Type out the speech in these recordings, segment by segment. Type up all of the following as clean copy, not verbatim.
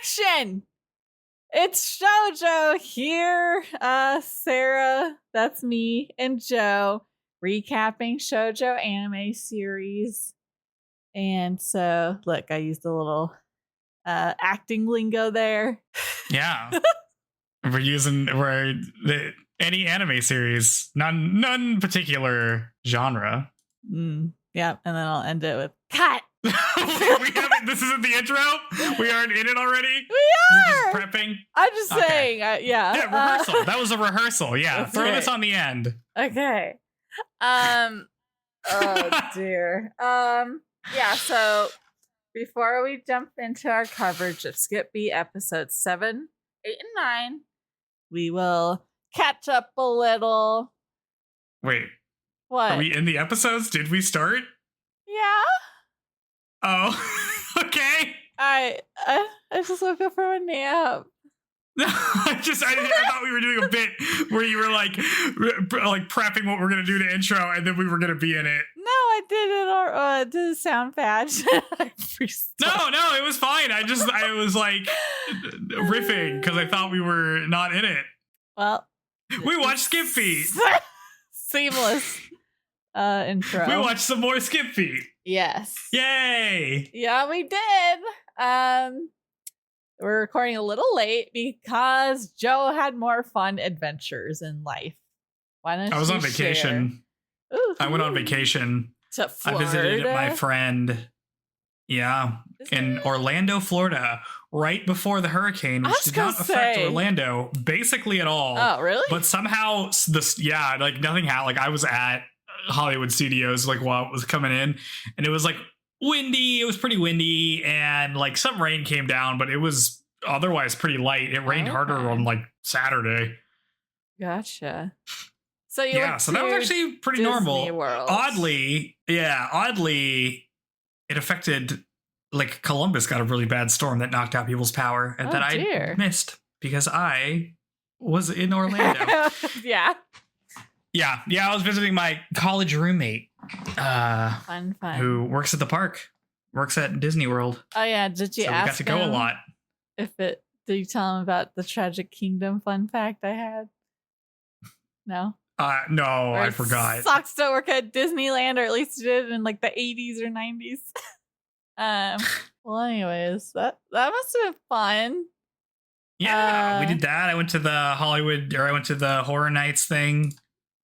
reaction. It's JoJo here. Sarah, that's me, and Joe recapping JoJo anime series. And so, look, I used a little acting lingo there. Yeah. Any anime series, none particular genre. Yeah, and then I'll end it with cut. This isn't the intro? We aren't in it already? We are! You're just prepping? I'm just saying, yeah. Yeah, rehearsal. That was a rehearsal. Yeah, throw this on the end. Okay. Oh, dear. Yeah, so before we jump into our coverage of Skip B episodes 7, 8, and 9, we will catch up a little. Wait. What? Are we in the episodes? Did we start? Yeah. Oh, okay. I just woke up from a nap. I thought we were doing a bit where you were like prepping what we're gonna do to intro, and then we were gonna be in it. No, I didn't. Or did it sound bad? No, it was fine. I was like riffing because I thought we were not in it. Well, we watched Skip Feet. Seamless intro. We watched some more Skip Feet. Yes. Yay! Yeah, we did. We're recording a little late because Joe had more fun adventures in life. Why don't I was on vacation. I went on vacation. To Florida? I visited my friend. Yeah, in Orlando, Florida, right before the hurricane, which did not affect Orlando basically at all. Oh, really? But somehow nothing happened. Like I was at Hollywood Studios while it was coming in, and it was like windy. It was pretty windy, and like some rain came down, but it was otherwise pretty light. It rained harder on like Saturday. Gotcha. So so that was actually pretty Disney normal. World. Oddly, it affected, like, Columbus got a really bad storm that knocked out people's power and that I missed because I was in Orlando. Yeah. Yeah, I was visiting my college roommate. Fun. Who works at the park. Works at Disney World. Oh, yeah. Did you ask we got to go a lot. Did you tell him about the Tragic Kingdom fun fact I had? No? No, I forgot. Sucks to work at Disneyland, or at least it did in like the 80s or 90s. Well, anyways, that must have been fun. Yeah, we did that. I went to the Horror Nights thing.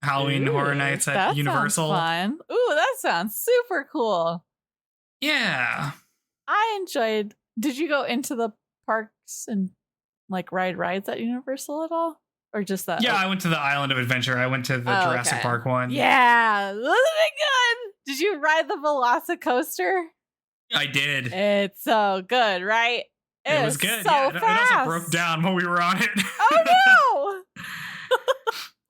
Halloween Horror Nights at Universal. Fun. Ooh, that sounds super cool. Yeah. I enjoyed. Did you go into the parks and like ride rides at Universal at all? Or just that? Yeah, I went to the Island of Adventure. I went to the Jurassic Park one. Yeah, wasn't it good? Did you ride the Velocicoaster? I did. It's so good, right? It was good. So fast. It also broke down when we were on it. Oh no!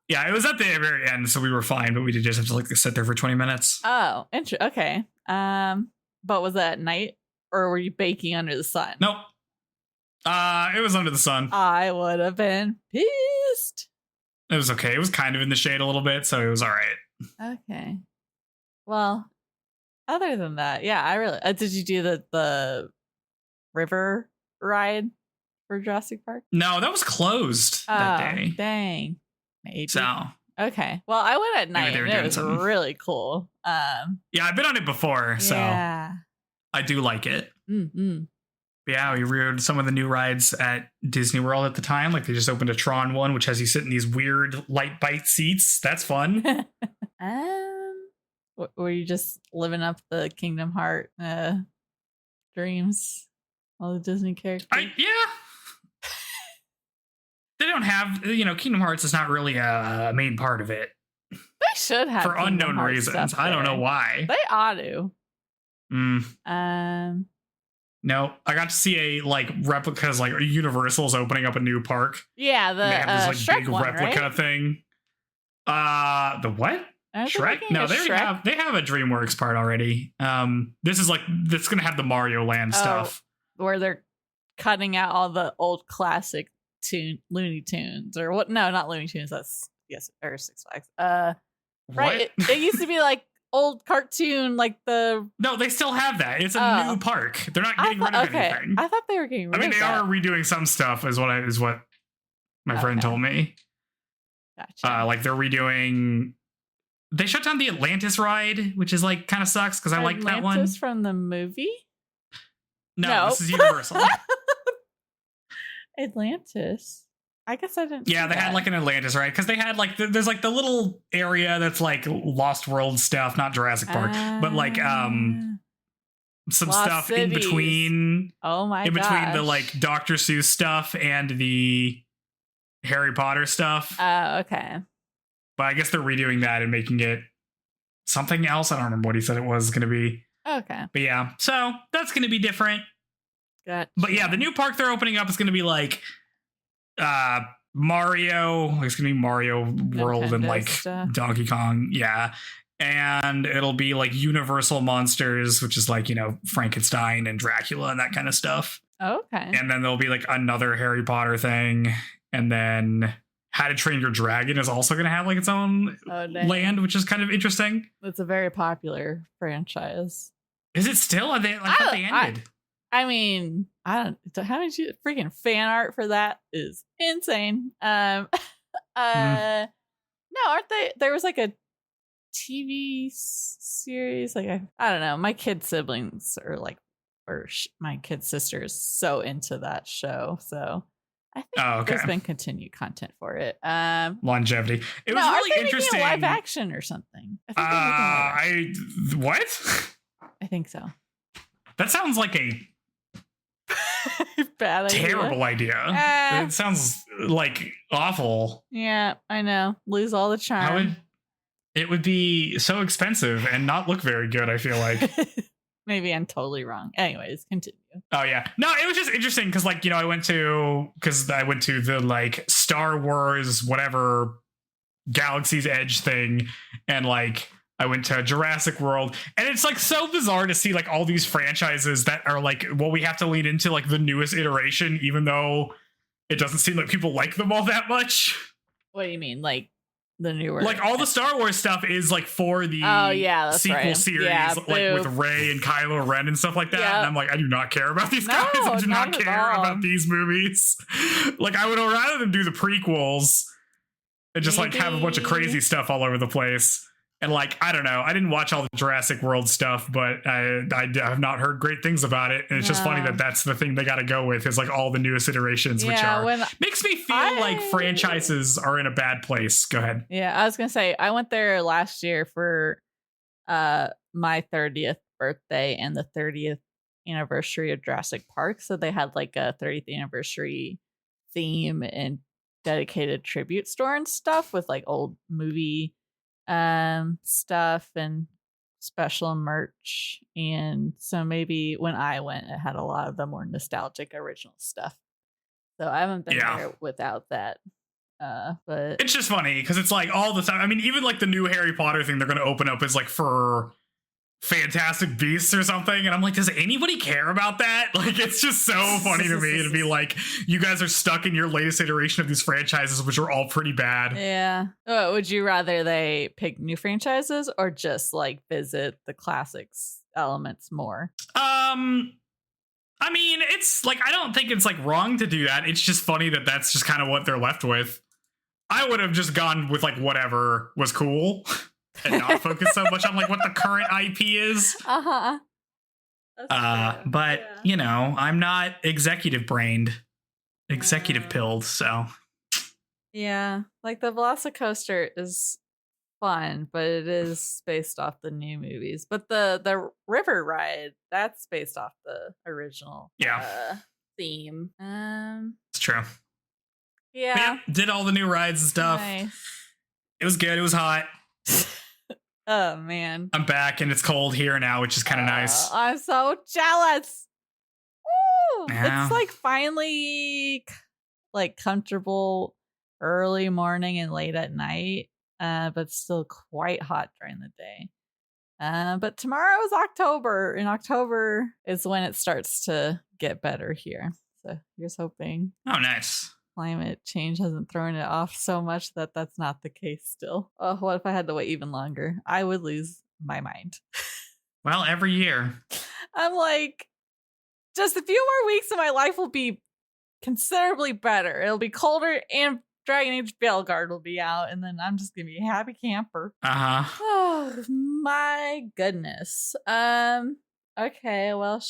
Yeah, it was at the very end, so we were fine, but we did just have to like sit there for 20 minutes. Oh, okay. But was that at night, or were you baking under the sun? Nope. It was under the sun. I would have been pissed. It was okay. It was kind of in the shade a little bit, so it was all right. Okay. Well, other than that, yeah, I really did. You do the river ride for Jurassic Park? No, that was closed that day. Dang. Maybe. So okay. Well, I went at night, and it was really cool. Yeah, I've been on it before, so I do like it. Mm-hmm. Yeah, we rode some of the new rides at Disney World at the time. Like they just opened a Tron one, which has you sit in these weird light bite seats. That's fun. Were you just living up the Kingdom Heart dreams? All the Disney characters? Yeah. They don't have, Kingdom Hearts is not really a main part of it. They should have. For unknown reasons. I don't know why. They ought to. No, I got to see a replicas, like Universal's opening up a new park. Yeah, they have this Shrek big one, replica right? thing. The what? Shrek? No, they have a DreamWorks part already. This is this gonna have the Mario Land stuff. Where they're cutting out all the old classic Looney Tunes or what? No, not Looney Tunes. That's or Six Flags. Right. It used to be like old cartoon, like the. No, they still have that. It's a new park. They're not getting rid of anything. I thought they were getting rid of they are redoing some stuff, is what my friend told me. Gotcha. Like they're redoing. They shut down the Atlantis ride, which is like kind of sucks because I like that one. Atlantis from the movie? No, this is Universal. Atlantis. I guess I didn't. Yeah, they had like an Atlantis ride because they had like there's like the little area that's like Lost World stuff, not Jurassic Park, but like some Lost stuff Cities. in between. Oh my! In between the like Dr. Seuss stuff and the Harry Potter stuff. Oh, okay. But I guess they're redoing that and making it something else. I don't remember what he said it was going to be. Okay. But yeah, so that's going to be different. Gotcha. But yeah, the new park they're opening up is going to be like Mario. It's going to be Mario World Nintendo and like stuff. Donkey Kong. Yeah. And it'll be like Universal Monsters, which is like, you know, Frankenstein and Dracula and that kind of stuff. Okay. And then there'll be like another Harry Potter thing. And then How to Train Your Dragon is also going to have like its own land, which is kind of interesting. It's a very popular franchise. Is it still? I thought they ended. I mean, I don't. How did you freaking fan art for that is insane. No, aren't they? There was like a TV series. Like I don't know. My kid siblings are like, my kid sister is so into that show. So I think there's been continued content for it. Longevity. It was really interesting. Live action or something. I think what? I think so. That sounds like a bad idea. Terrible idea. It sounds like awful. Yeah, I know. Lose all the charm. It would be so expensive and not look very good, I feel like. Maybe I'm totally wrong. Anyways, continue. Oh yeah. No, it was just interesting because like, you know, I went to the like Star Wars whatever Galaxy's Edge thing, and like I went to Jurassic World, and it's like so bizarre to see like all these franchises that are like, well, we have to lean into like the newest iteration, even though it doesn't seem like people like them all that much. What do you mean? Like the newer, like all the Star Wars stuff is like for the sequel series, like with Rey and Kylo Ren and stuff like that. Yep. And I'm like, I do not care about these guys. I do not care about these movies. Like I would rather them do the prequels and just like have a bunch of crazy stuff all over the place. And like, I don't know, I didn't watch all the Jurassic World stuff, but I have not heard great things about it. And it's just funny that that's the thing they got to go with, is like all the newest iterations, which makes me feel like franchises are in a bad place. Go ahead. Yeah, I was going to say, I went there last year for my 30th birthday and the 30th anniversary of Jurassic Park. So they had like a 30th anniversary theme and dedicated tribute store and stuff with like old movie stuff and special merch. And so maybe when I went, it had a lot of the more nostalgic original stuff. So I haven't been there without that. But it's just funny because it's like all the time. I mean, even like the new Harry Potter thing they're going to open up is like for Fantastic Beasts or something, and I'm like, does anybody care about that? Like, it's just so funny to me to be like, you guys are stuck in your latest iteration of these franchises, which are all pretty bad. Yeah. Would you rather they pick new franchises or just like visit the classics elements more? I mean, it's like, I don't think it's like wrong to do that. It's just funny that that's just kind of what they're left with. I would have just gone with like whatever was cool. And not focus so much on like what the current IP is. But you know, I'm not executive pilled, so yeah, like the Velocicoaster is fun, but it is based off the new movies. But the river ride, that's based off the original theme. It's true. Yeah, did all the new rides and stuff. Nice. It was good. It was hot. Oh man, I'm back and it's cold here now, which is kind of nice. I'm so jealous. Woo! Yeah. It's like finally like comfortable early morning and late at night, but still quite hot during the day. But tomorrow is October, and October is when it starts to get better here. So here's hoping. Oh, nice. Climate change hasn't thrown it off so much that that's not the case still. Oh, what if I had to wait even longer? I would lose my mind. Well, every year. I'm like, just a few more weeks and my life will be considerably better. It'll be colder and Dragon Age Veilguard will be out, and then I'm just gonna be a happy camper. Oh my goodness. Okay, well,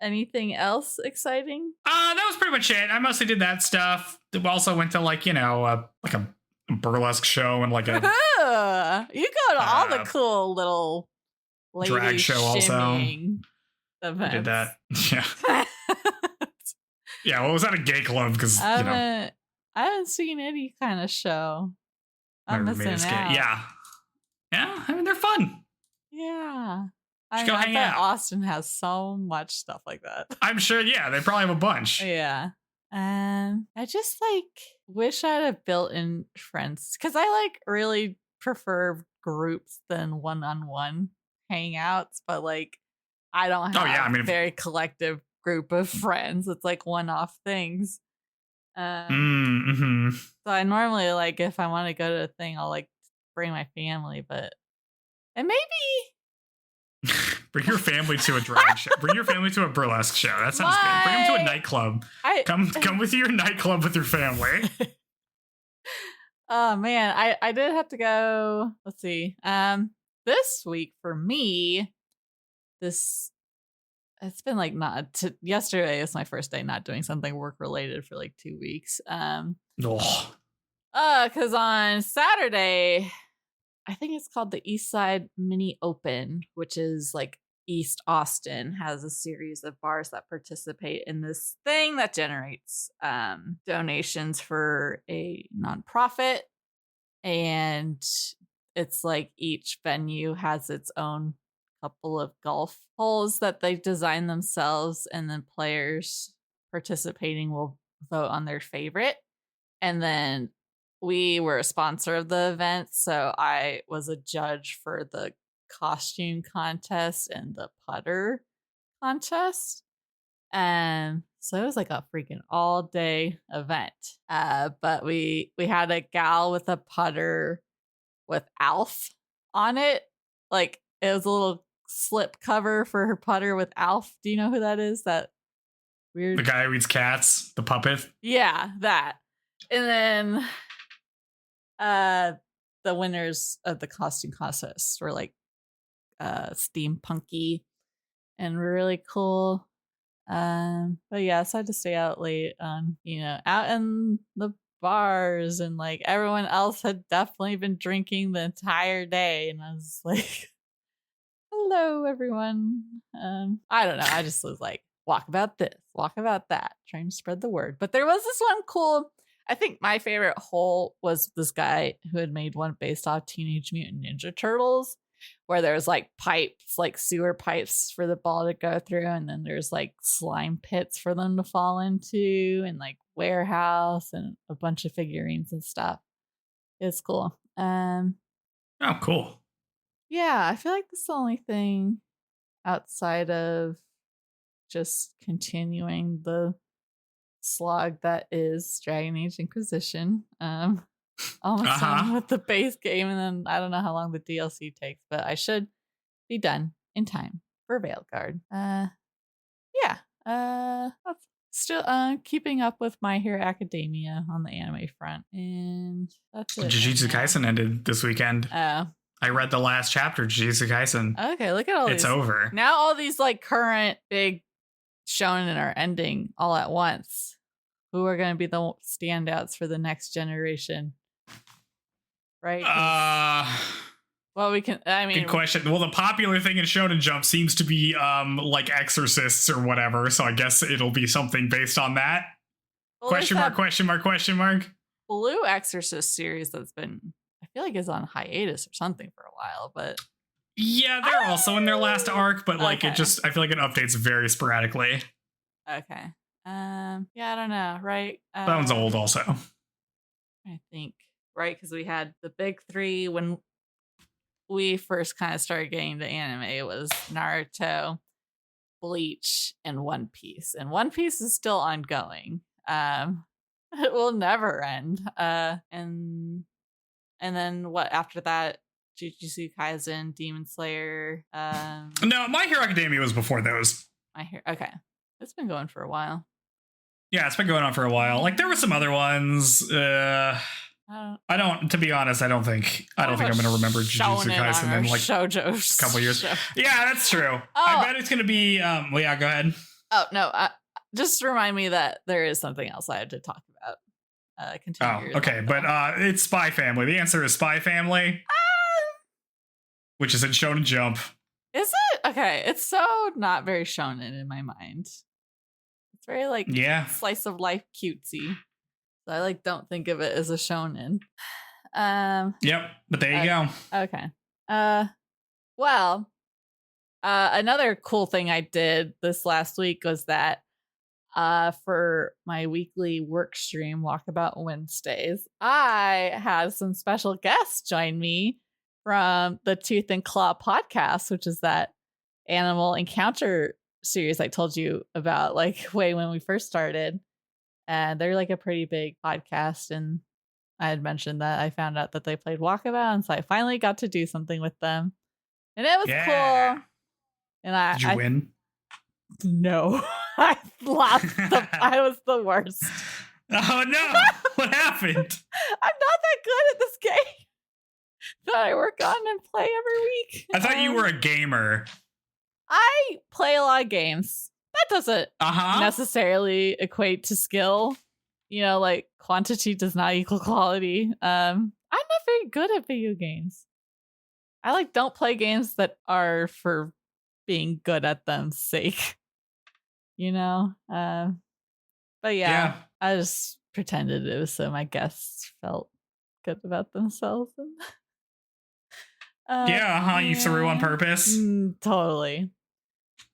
anything else exciting? That was pretty much it. I mostly did that stuff. Also went to like a burlesque show and like a you go to all the cool little drag show also. Events. I did that. Yeah. Yeah, well, it was at a gay club because I haven't seen any kind of show. I'm missing out. Yeah. I mean, they're fun. Yeah. I bet Austin has so much stuff like that. I'm sure. Yeah, they probably have a bunch. Yeah. I just wish I'd have built in friends because I really prefer groups than one-on-one hangouts, but I don't have a very collective group of friends. It's one-off things. So I normally if I want to go to a thing, I'll bring my family, and maybe bring your family to a drag show. Bring your family to a burlesque show. That sounds good. Bring them to a nightclub. Come with your nightclub with your family. Oh man, I did have to go. Let's see. This week for me, it's been yesterday is my first day not doing something work related for 2 weeks. Because on Saturday, I think it's called the East Side Mini Open, which is East Austin has a series of bars that participate in this thing that generates donations for a nonprofit. And it's each venue has its own couple of golf holes that they design themselves, and then players participating will vote on their favorite. And then we were a sponsor of the event, so I was a judge for the costume contest and the putter contest. And so it was a freaking all day event. But we had a gal with a putter with Alf on it. It was a little slip cover for her putter with Alf. Do you know who that is? That weird, the guy who eats cats, the puppet. Yeah, that. And then the winners of the costume contest were steampunky and really cool. But yeah, so I had to stay out late on out in the bars, and everyone else had definitely been drinking the entire day, and I was hello everyone. I don't know, I just was walk about this, walk about that, trying to spread the word. But there was this one cool, I think my favorite hole was this guy who had made one based off Teenage Mutant Ninja Turtles, where there's pipes, sewer pipes for the ball to go through, and then there's slime pits for them to fall into, and warehouse and a bunch of figurines and stuff. It's cool. Oh, cool. Yeah, I feel this is the only thing outside of just continuing the slog that is Dragon Age Inquisition. Almost done with the base game, and then I don't know how long the DLC takes, but I should be done in time for Veilguard. Still keeping up with My Hero Academia on the anime front, and that's it. Jujutsu Kaisen ended this weekend. I read the last chapter of Jujutsu Kaisen. Okay, look at all these. It's over. Now all these current big shonen are ending all at once. Who are going to be the standouts for the next generation? Right? Well, good question. Well, the popular thing in Shonen Jump seems to be exorcists or whatever, so I guess it'll be something based on that. Well, question mark. Blue Exorcist series that's been, I feel is on hiatus or something for a while, but yeah, they're also in their last arc, but it just, I feel it updates very sporadically. Okay. Yeah, I don't know, right? That one's old also. I think, right? Because we had the big three when we first kind of started getting to anime. It was Naruto, Bleach, and One Piece. And One Piece is still ongoing. It will never end. And then what after that? Jujutsu Kaisen, Demon Slayer. No, My Hero Academia was before those. Okay. It's been going for a while. Yeah, it's been going on for a while. Like there were some other ones. I don't. To be honest, I don't think I'm going to remember Jujutsu Kaisen in like shoujo a couple years. Yeah, that's true. I bet it's going to be. Well, yeah, go ahead. Oh no! Just remind me that there is something else I had to talk about. Continue. Oh, okay, but it's Spy Family. The answer is Spy Family, which is in Shonen Jump. Is it? Okay, it's so not very shonen in my mind. It's very like slice of life cutesy. So I like don't think of it as a shonen. Yep, but there you go. Okay. Well, another cool thing I did this last week was that for my weekly work stream, Walkabout Wednesdays, I had some special guests join me from the Tooth and Claw podcast, which is that animal encounter series I told you about, like way when we first started. And they're like a pretty big podcast. And I had mentioned that I found out that they played Walkabout. And so I finally got to do something with them. And it was cool. And Did you win? No. I lost. I was the worst. Oh, no. What happened? I'm not that good at this game that I work on and play every week. I thought you were a gamer. I play a lot of games. That doesn't necessarily equate to skill. You know, like quantity does not equal quality. I'm not very good at video games. I like don't play games that are for being good at them's sake. You know? But yeah, I just pretended it was so my guests felt good about themselves. You threw on purpose. Totally.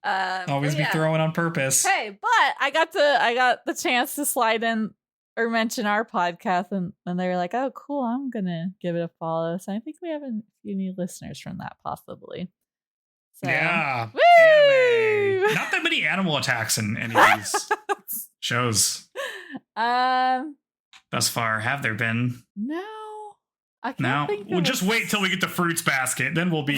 Always be throwing on purpose. Hey, but I got the chance to slide in or mention our podcast, and they were like, "Oh, cool! I'm gonna give it a follow." So I think we have a few new listeners from that, possibly. So, yeah, woo! Anime. Not that many animal attacks in any of these shows. Thus far, have there been? No. I can't think we'll just wait till we get to Fruits Basket. Then we'll be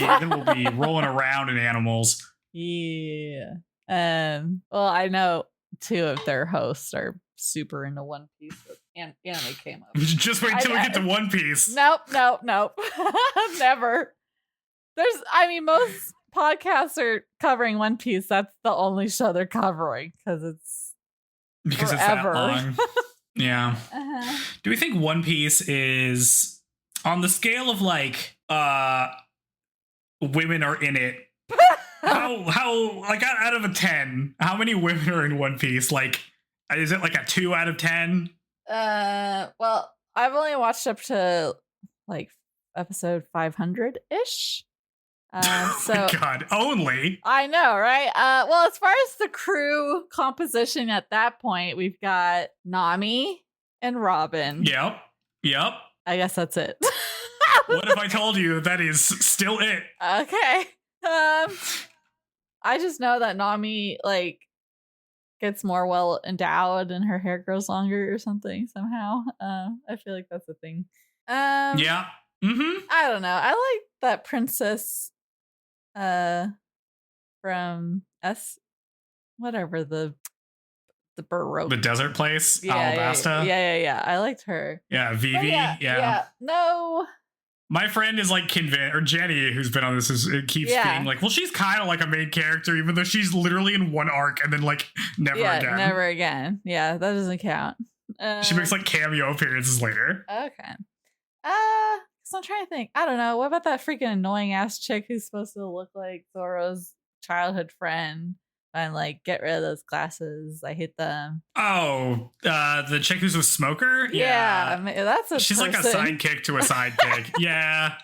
rolling around in animals. Yeah. Well, I know 2 of their hosts are super into One Piece. And anime came up. Just wait till we get to One Piece. Nope. Never. Most podcasts are covering One Piece. That's the only show they're covering because it's forever. That long. Yeah. Do we think One Piece is on the scale of like women are in it? How like out of a 10, how many women are in One Piece? Like, is it like a 2 out of 10? Well, I've only watched up to like episode 500-ish. So oh my God, only. I know, right? Well, as far as the crew composition at that point, we've got Nami and Robin. Yep. I guess that's it. What if I told you that is still it? Okay. I just know that Nami like gets more well endowed and her hair grows longer or something somehow. I feel like that's a thing. Yeah. Mm-hmm. I don't know. I like that princess from whatever the Baroque. The desert place, Alabasta. Yeah. I liked her. Yeah, Vivi. Yeah. No. My friend is like convinced, or Jenny, who's been on this, keeps being like, well, she's kind of like a main character, even though she's literally in one arc and then like never again. Never again. Yeah, that doesn't count. She makes like cameo appearances later. Okay. So I'm trying to think. I don't know. What about that freaking annoying ass chick who's supposed to look like Zoro's childhood friend? And like, get rid of those glasses. I hate them. Oh, the chick who's a smoker? Yeah, that's a she's person. Like a sidekick to a sidekick. Yeah.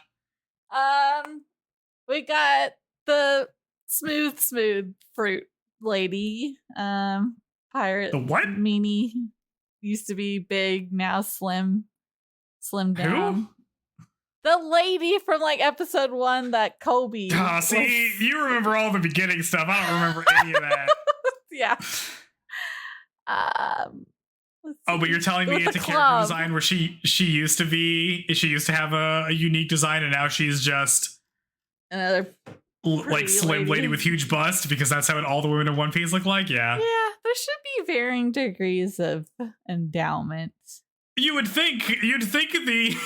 We got the smooth fruit lady. Pirate. The what? Meanie. Used to be big, now slim down. Who? The lady from like episode 1 that Kobe. Oh, see, you remember all the beginning stuff. I don't remember any of that. Yeah. Oh, but you're telling me it's a character design where she used to have a unique design and now she's just another like slim lady with huge bust because that's how all the women in One Piece look like. Yeah, there should be varying degrees of endowment. You'd think the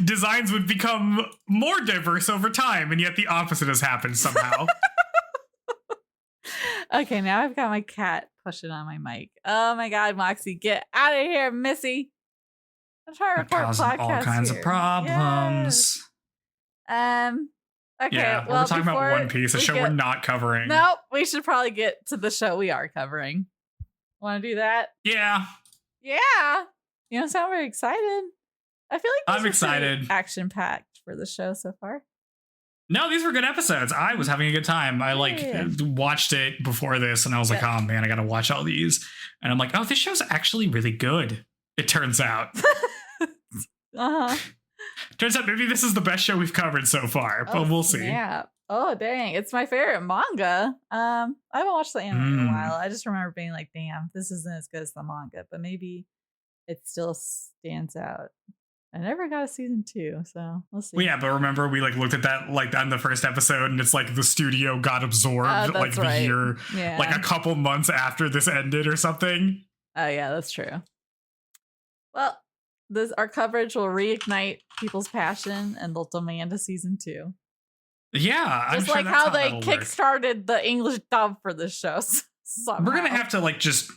designs would become more diverse over time, and yet the opposite has happened somehow. Okay, now I've got my cat pushing on my mic. Oh my god, Moxie, get out of here, Missy! I'm trying to record podcasts all kinds of problems. Yes. Okay, yeah, well, we're talking about One Piece, a show we're not covering. Nope, we should probably get to the show we are covering. Want to do that? Yeah. Yeah. You don't sound very excited. I feel like I'm excited. Action-packed for the show so far. No, these were good episodes. I was having a good time. I watched it before this, and I was like, oh man, I gotta watch all these. And I'm like, oh, this show's actually really good. It turns out. Turns out maybe this is the best show we've covered so far, but we'll see. Yeah. Oh dang, it's my favorite manga. I haven't watched the anime in a while. I just remember being like, damn, this isn't as good as the manga, but maybe it still stands out. I never got a season 2, so we'll see. Well, yeah, but remember we looked at that on the first episode, and it's like the studio got absorbed the year, like a couple months after this ended or something. Oh yeah, that's true. Well, our coverage will reignite people's passion, and they'll demand a season 2. Yeah, just like how they kickstarted the English dub for this show. Somehow. We're gonna have to just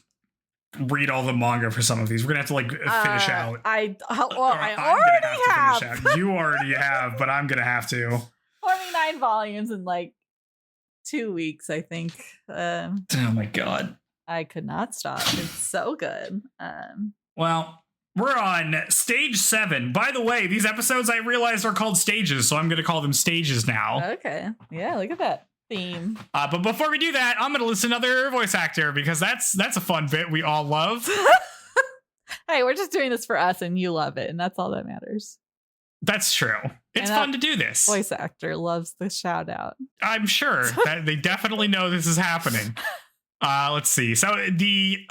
read all the manga for some of these. We're gonna have to finish out. I already have. You already have, but I'm gonna have to. 29 volumes in 2 weeks, I think. Oh my god! I could not stop. It's so good. Well, we're on stage 7. By the way, these episodes I realized are called stages, so I'm gonna call them stages now. Okay. Yeah. Look at that theme. But before we do that, I'm gonna list another voice actor because that's a fun bit we all love. Hey, we're just doing this for us and you love it, and that's all that matters. That's true. It's fun to do this. Voice actor loves the shout out. I'm sure that they definitely know this is happening. Let's see. So the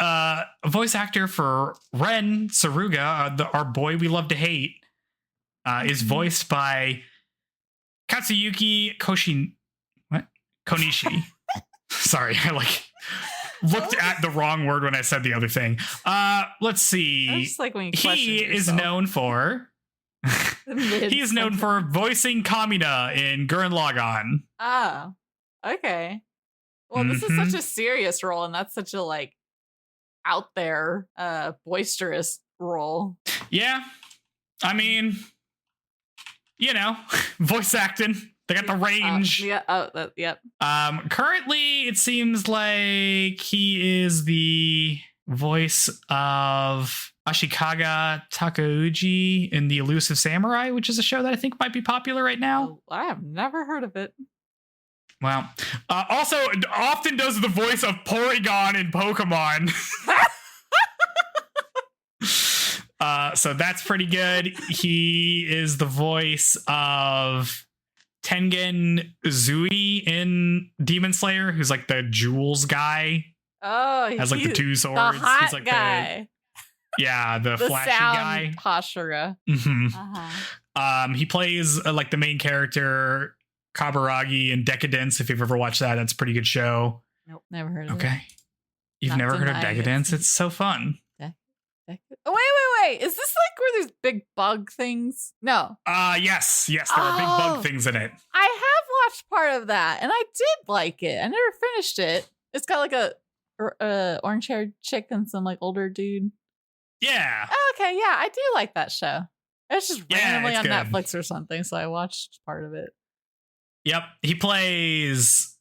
voice actor for Ren Saruga, our boy we love to hate, is voiced by Katsuyuki Konishi. Sorry, I looked at the wrong word when I said the other thing. Let's see. Just when he is known for he's known for voicing Kamina in Gurren Lagann. Oh, okay. Well, this is such a serious role, and that's such a out there, boisterous role. Yeah, I mean, voice acting. They got the range. Yep. Currently, it seems like he is the voice of Ashikaga Takeuchi in The Elusive Samurai, which is a show that I think might be popular right now. Oh, I have never heard of it. Well, also often does the voice of Porygon in Pokemon. So that's pretty good. He is the voice of Tengen Zui in Demon Slayer, who's the jewels guy. Oh, has the 2 swords. The hot he's guy. The flashy guy. Hashira. Mm-hmm. He plays the main character Kaburagi in Decadence. If you've ever watched that, that's a pretty good show. Nope, never heard of it. Okay. You've never heard of Decadence? It's so fun. Oh, wait. Is this where there's big bug things? No. Yes. There are big bug things in it. I have watched part of that, and I did like it. I never finished it. It's got a orange-haired chick and some older dude. Yeah. Oh, okay, yeah, I do like that show. It's just randomly on good. Netflix or something, so I watched part of it. Yep. He plays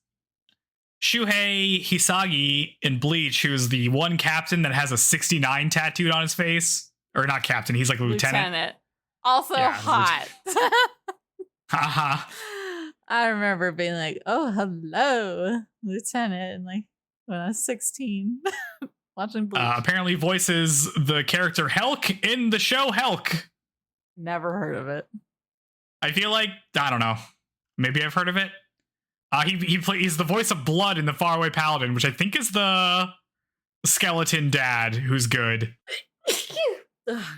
Shuhei Hisagi in Bleach, who's the one captain that has a 69 tattooed on his face. Or not captain, he's lieutenant. Also hot. Haha. I remember being oh, hello, lieutenant, and when I was 16, watching Bleach. Apparently voices the character Helk in the show Helk. Never heard of it. I feel I don't know. Maybe I've heard of it. He's the voice of Blood in The Faraway Paladin, which I think is the skeleton dad who's good.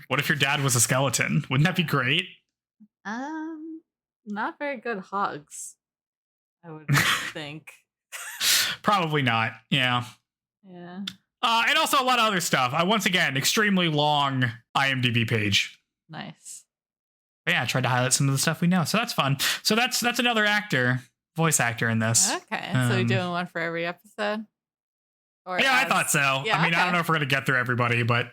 What if your dad was a skeleton? Wouldn't that be great? Not very good hugs, I would think. Probably not. Yeah. Yeah. And also a lot of other stuff. Once again, extremely long IMDb page. Nice. But yeah, I tried to highlight some of the stuff we know, so that's fun. So that's another voice actor in this. Okay, so you're doing one for every episode? Or yeah, I thought so. Yeah, I mean, okay. I don't know if we're going to get through everybody, but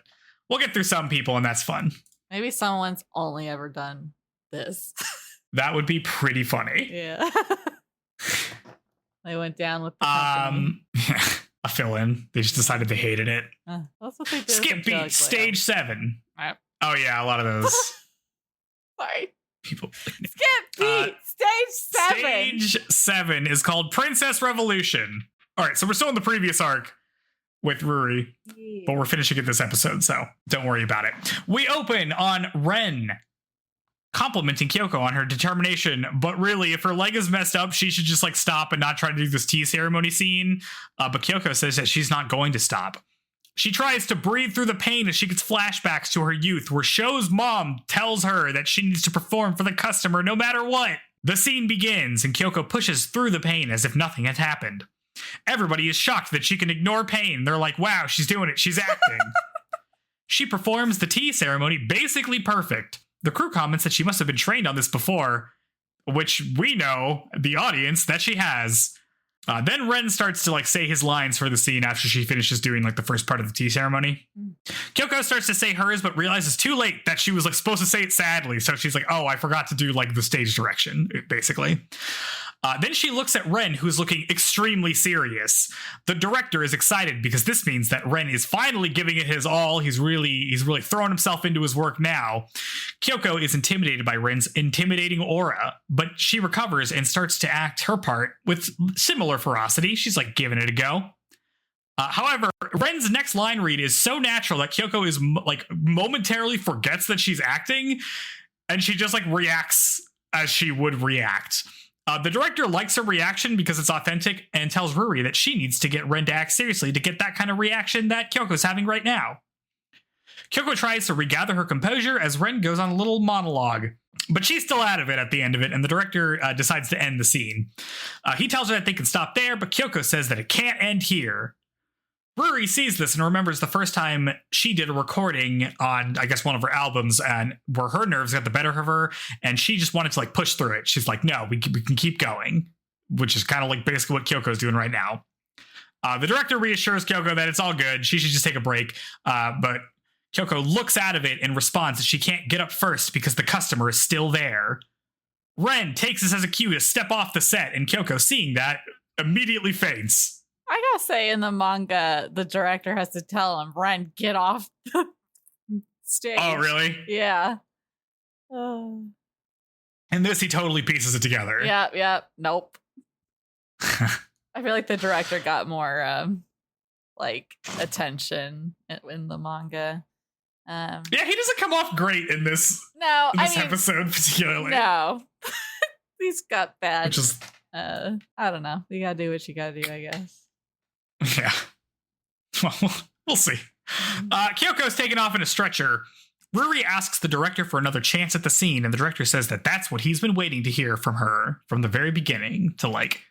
we'll get through some people, and that's fun. Maybe someone's only ever done this. That would be pretty funny. Yeah. They went down with the company. A fill-in. They just decided they hated it. That's what they did. Skip beat, stage 7. Right. Oh yeah, a lot of those. Sorry. People. Skip beat, stage 7. Stage 7 is called Princess Revolution. All right, so we're still in the previous arc with Ruri, but we're finishing it this episode, so don't worry about it. We open on Ren complimenting Kyoko on her determination, but really, if her leg is messed up, she should just like stop and not try to do this tea ceremony scene. But Kyoko says that she's not going to stop. She tries to breathe through the pain as she gets flashbacks to her youth, where Sho's mom tells her that she needs to perform for the customer no matter what. The scene begins, and Kyoko pushes through the pain as if nothing had happened. Everybody is shocked that she can ignore pain. They're like, wow, she's doing it. She's acting. She performs the tea ceremony basically perfect. The crew comments that she must have been trained on this before, which we know, the audience, that she has. Then Ren starts to like say his lines for the scene after she finishes doing like the first part of the tea ceremony. Kyoko starts to say hers, but realizes too late that she was like supposed to say it sadly. So she's like, oh, I forgot to do like the stage direction, basically. Then she looks at Ren, who's looking extremely serious. The director is excited because this means that Ren is finally giving it his all. He's really throwing himself into his work now. Kyoko is intimidated by Ren's intimidating aura, but she recovers and starts to act her part with similar ferocity. She's like giving it a go. However, Ren's next line read is so natural that Kyoko is like momentarily forgets that she's acting, and she just like reacts as she would react. The director likes her reaction because it's authentic and tells Ruri that she needs to get Ren to act seriously to get that kind of reaction that Kyoko's having right now. Kyoko tries to regather her composure as Ren goes on a little monologue, but she's still out of it at the end of it, and the director decides to end the scene. He tells her that they can stop there, but Kyoko says that it can't end here. Ruri sees this and remembers the first time she did a recording on, I guess, one of her albums, and where her nerves got the better of her, and she just wanted to like push through it. She's like, no, we can keep going, which is kind of like basically what Kyoko's doing right now. The director reassures Kyoko that it's all good. She should just take a break. But Kyoko looks out of it and responds that she can't get up first because the customer is still there. Ren takes this as a cue to step off the set, and Kyoko, seeing that, immediately faints. I gotta say, in the manga, the director has to tell him, Ren, get off the stage. Oh, really? Yeah. In this, he totally pieces it together. Yep. Nope. I feel like the director got more, like, attention in the manga. Yeah, he doesn't come off great in this episode, particularly. No. He's got bad. Which is... I don't know. You gotta do what you gotta do, I guess. Yeah. Well, we'll see. Kyoko's taken off in a stretcher. Ruri asks the director for another chance at the scene, and the director says that that's what he's been waiting to hear from her from the very beginning, to like,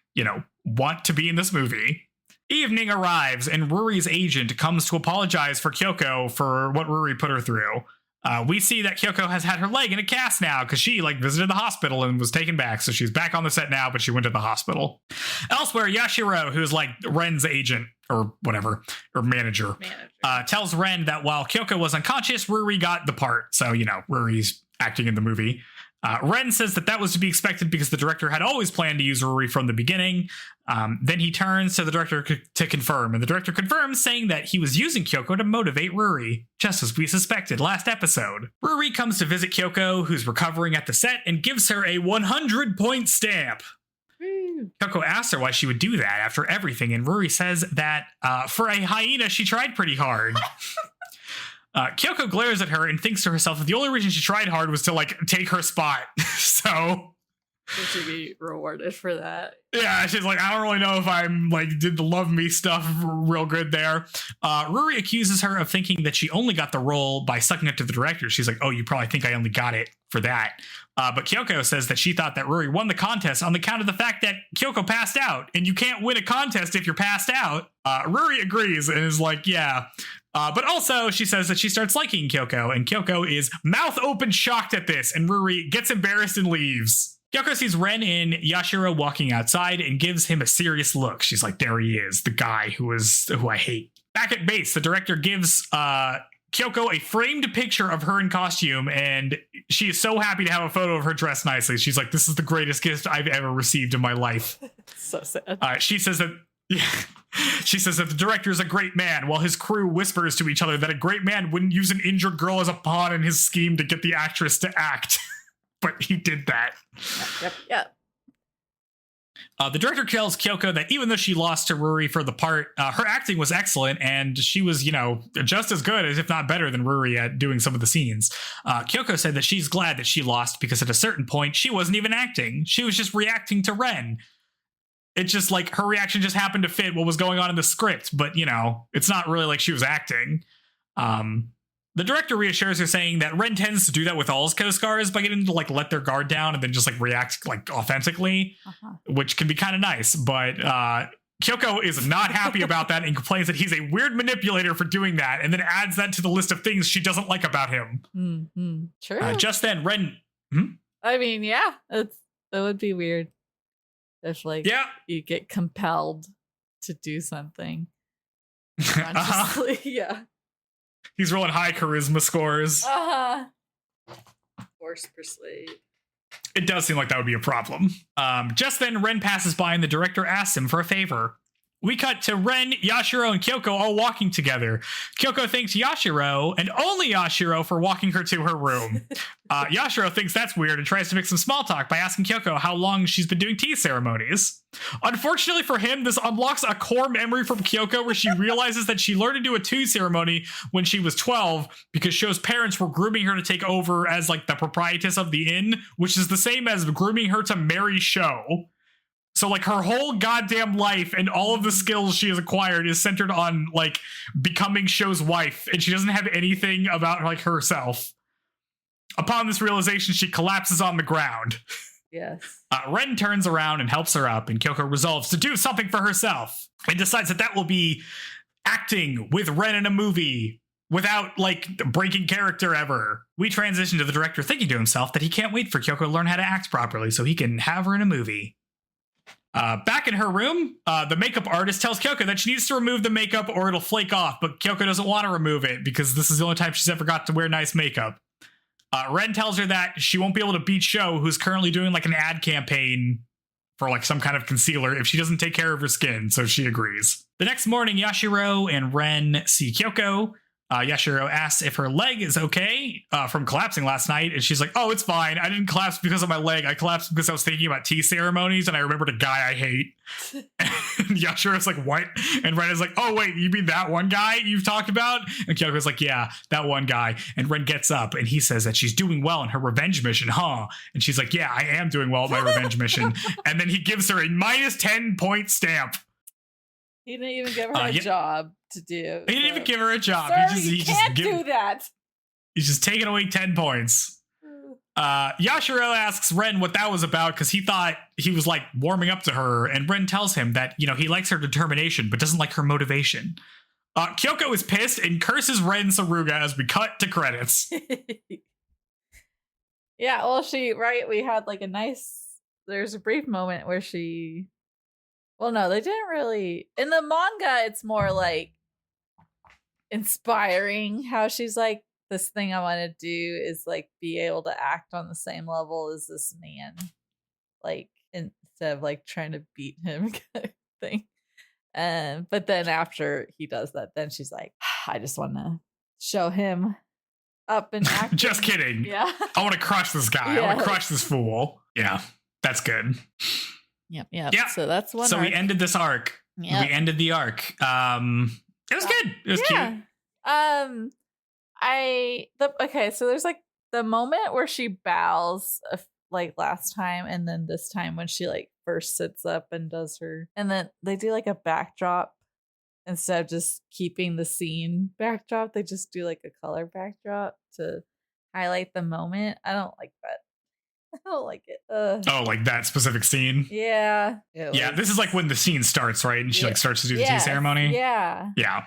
want to be in this movie. Evening arrives, and Ruri's agent comes to apologize for Kyoko for what Ruri put her through. We see that Kyoko has had her leg in a cast now because she visited the hospital and was taken back. So she's back on the set now, but she went to the hospital. Elsewhere, Yashiro, who's like Ren's agent or whatever, or manager. Tells Ren that while Kyoko was unconscious, Ruri got the part. So, Ruri's acting in the movie. Ren says that was to be expected because the director had always planned to use Ruri from the beginning. Then he turns to the director to confirm, and the director confirms, saying that he was using Kyoko to motivate Ruri, just as we suspected last episode. Ruri comes to visit Kyoko, who's recovering at the set, and gives her a 100-point stamp. Kyoko asks her why she would do that after everything, and Ruri says that for a hyena, she tried pretty hard. Kyoko glares at her and thinks to herself that the only reason she tried hard was to take her spot. So To be rewarded for that. Yeah, she's like, I don't really know if I'm like did the love me stuff real good there. Ruri accuses her of thinking that she only got the role by sucking up to the director. She's like, oh, you probably think I only got it for that. But Kyoko says that she thought that Ruri won the contest on the count of the fact that Kyoko passed out, and you can't win a contest if you're passed out. Ruri agrees and is like, yeah. But also she says that she starts liking Kyoko, and Kyoko is mouth open shocked at this, and Ruri gets embarrassed and leaves. Kyoko sees Ren and Yashiro walking outside and gives him a serious look. She's like, there he is, the guy who I hate. Back at base, the director gives Kyoko a framed picture of her in costume, and she is so happy to have a photo of her dressed nicely. She's like, this is the greatest gift I've ever received in my life. So sad. She says that the director is a great man, while his crew whispers to each other that a great man wouldn't use an injured girl as a pawn in his scheme to get the actress to act. But he did that. Yep. The director tells Kyoko that even though she lost to Ruri for the part, her acting was excellent, and she was, just as good as, if not better than Ruri at doing some of the scenes. Kyoko said that she's glad that she lost because at a certain point, she wasn't even acting. She was just reacting to Ren. It's just like her reaction just happened to fit what was going on in the script, but, it's not really like she was acting. The director reassures her, saying that Ren tends to do that with all his co-stars by getting to let their guard down and then just react authentically, which can be kind of nice. But Kyoko is not happy about that and complains that he's a weird manipulator for doing that, and then adds that to the list of things she doesn't like about him. Mm-hmm. True. Just then, Ren. I mean, yeah, that would be weird if you get compelled to do something consciously. Yeah. He's rolling high charisma scores. Force persuade. It does seem like that would be a problem. Just then, Ren passes by and the director asks him for a favor. We cut to Ren, Yashiro, and Kyoko all walking together. Kyoko thanks Yashiro, and only Yashiro, for walking her to her room. Yashiro thinks that's weird and tries to make some small talk by asking Kyoko how long she's been doing tea ceremonies. Unfortunately for him, this unlocks a core memory from Kyoko where she realizes that she learned to do a tea ceremony when she was 12 because Sho's parents were grooming her to take over as the proprietress of the inn, which is the same as grooming her to marry Sho. So her whole goddamn life and all of the skills she has acquired is centered on becoming Sho's wife, and she doesn't have anything about herself. Upon this realization, she collapses on the ground. Yes. Ren turns around and helps her up, and Kyoko resolves to do something for herself and decides that will be acting with Ren in a movie without breaking character ever. We transition to the director thinking to himself that he can't wait for Kyoko to learn how to act properly so he can have her in a movie. Back in her room, the makeup artist tells Kyoko that she needs to remove the makeup or it'll flake off, but Kyoko doesn't want to remove it because this is the only time she's ever got to wear nice makeup. Ren tells her that she won't be able to beat Sho, who's currently doing an ad campaign for some kind of concealer if she doesn't take care of her skin, so she agrees. The next morning, Yashiro and Ren see Kyoko. Yashiro asks if her leg is okay from collapsing last night, and she's like, oh, it's fine. I didn't collapse because of my leg. I collapsed because I was thinking about tea ceremonies, and I remembered a guy I hate. And Yashiro's like, what? And Ren is like, oh, wait, you mean that one guy you've talked about? And Kyoko's like, yeah, that one guy. And Ren gets up, and he says that she's doing well in her revenge mission, huh? And she's like, yeah, I am doing well in my revenge mission. And then he gives her a minus 10-point stamp. He didn't even give her a job to do. He didn't even give her a job. Sir, you can't do that. He's just taking away 10 points. Yashiro asks Ren what that was about because he thought he was warming up to her, and Ren tells him that, he likes her determination but doesn't like her motivation. Kyoko is pissed and curses Ren Saruga as we cut to credits. Yeah, well, we had there's a brief moment where she... Well, no, they didn't really... In the manga, it's more inspiring how she's this thing I want to do is be able to act on the same level as this man. Instead of trying to beat him kind of thing. But then after he does that, then she's like, I just want to show him up and act. Just kidding. Yeah. I want to crush this guy. I want to crush this fool. Yeah, that's good. Yep. So that's one. So arc. We ended this arc. Yep. We ended the arc. It was good. It was cute. Okay, so there's the moment where she bows like last time, and then this time when she like first sits up and does her, and then they do like a backdrop instead of just keeping the scene backdrop. They just do like a color backdrop to highlight the moment. I don't like that. I don't like it. Oh, like that specific scene? Yeah. Yeah, this is like when the scene starts, right? And she like starts to do the tea ceremony. Yeah. Yeah.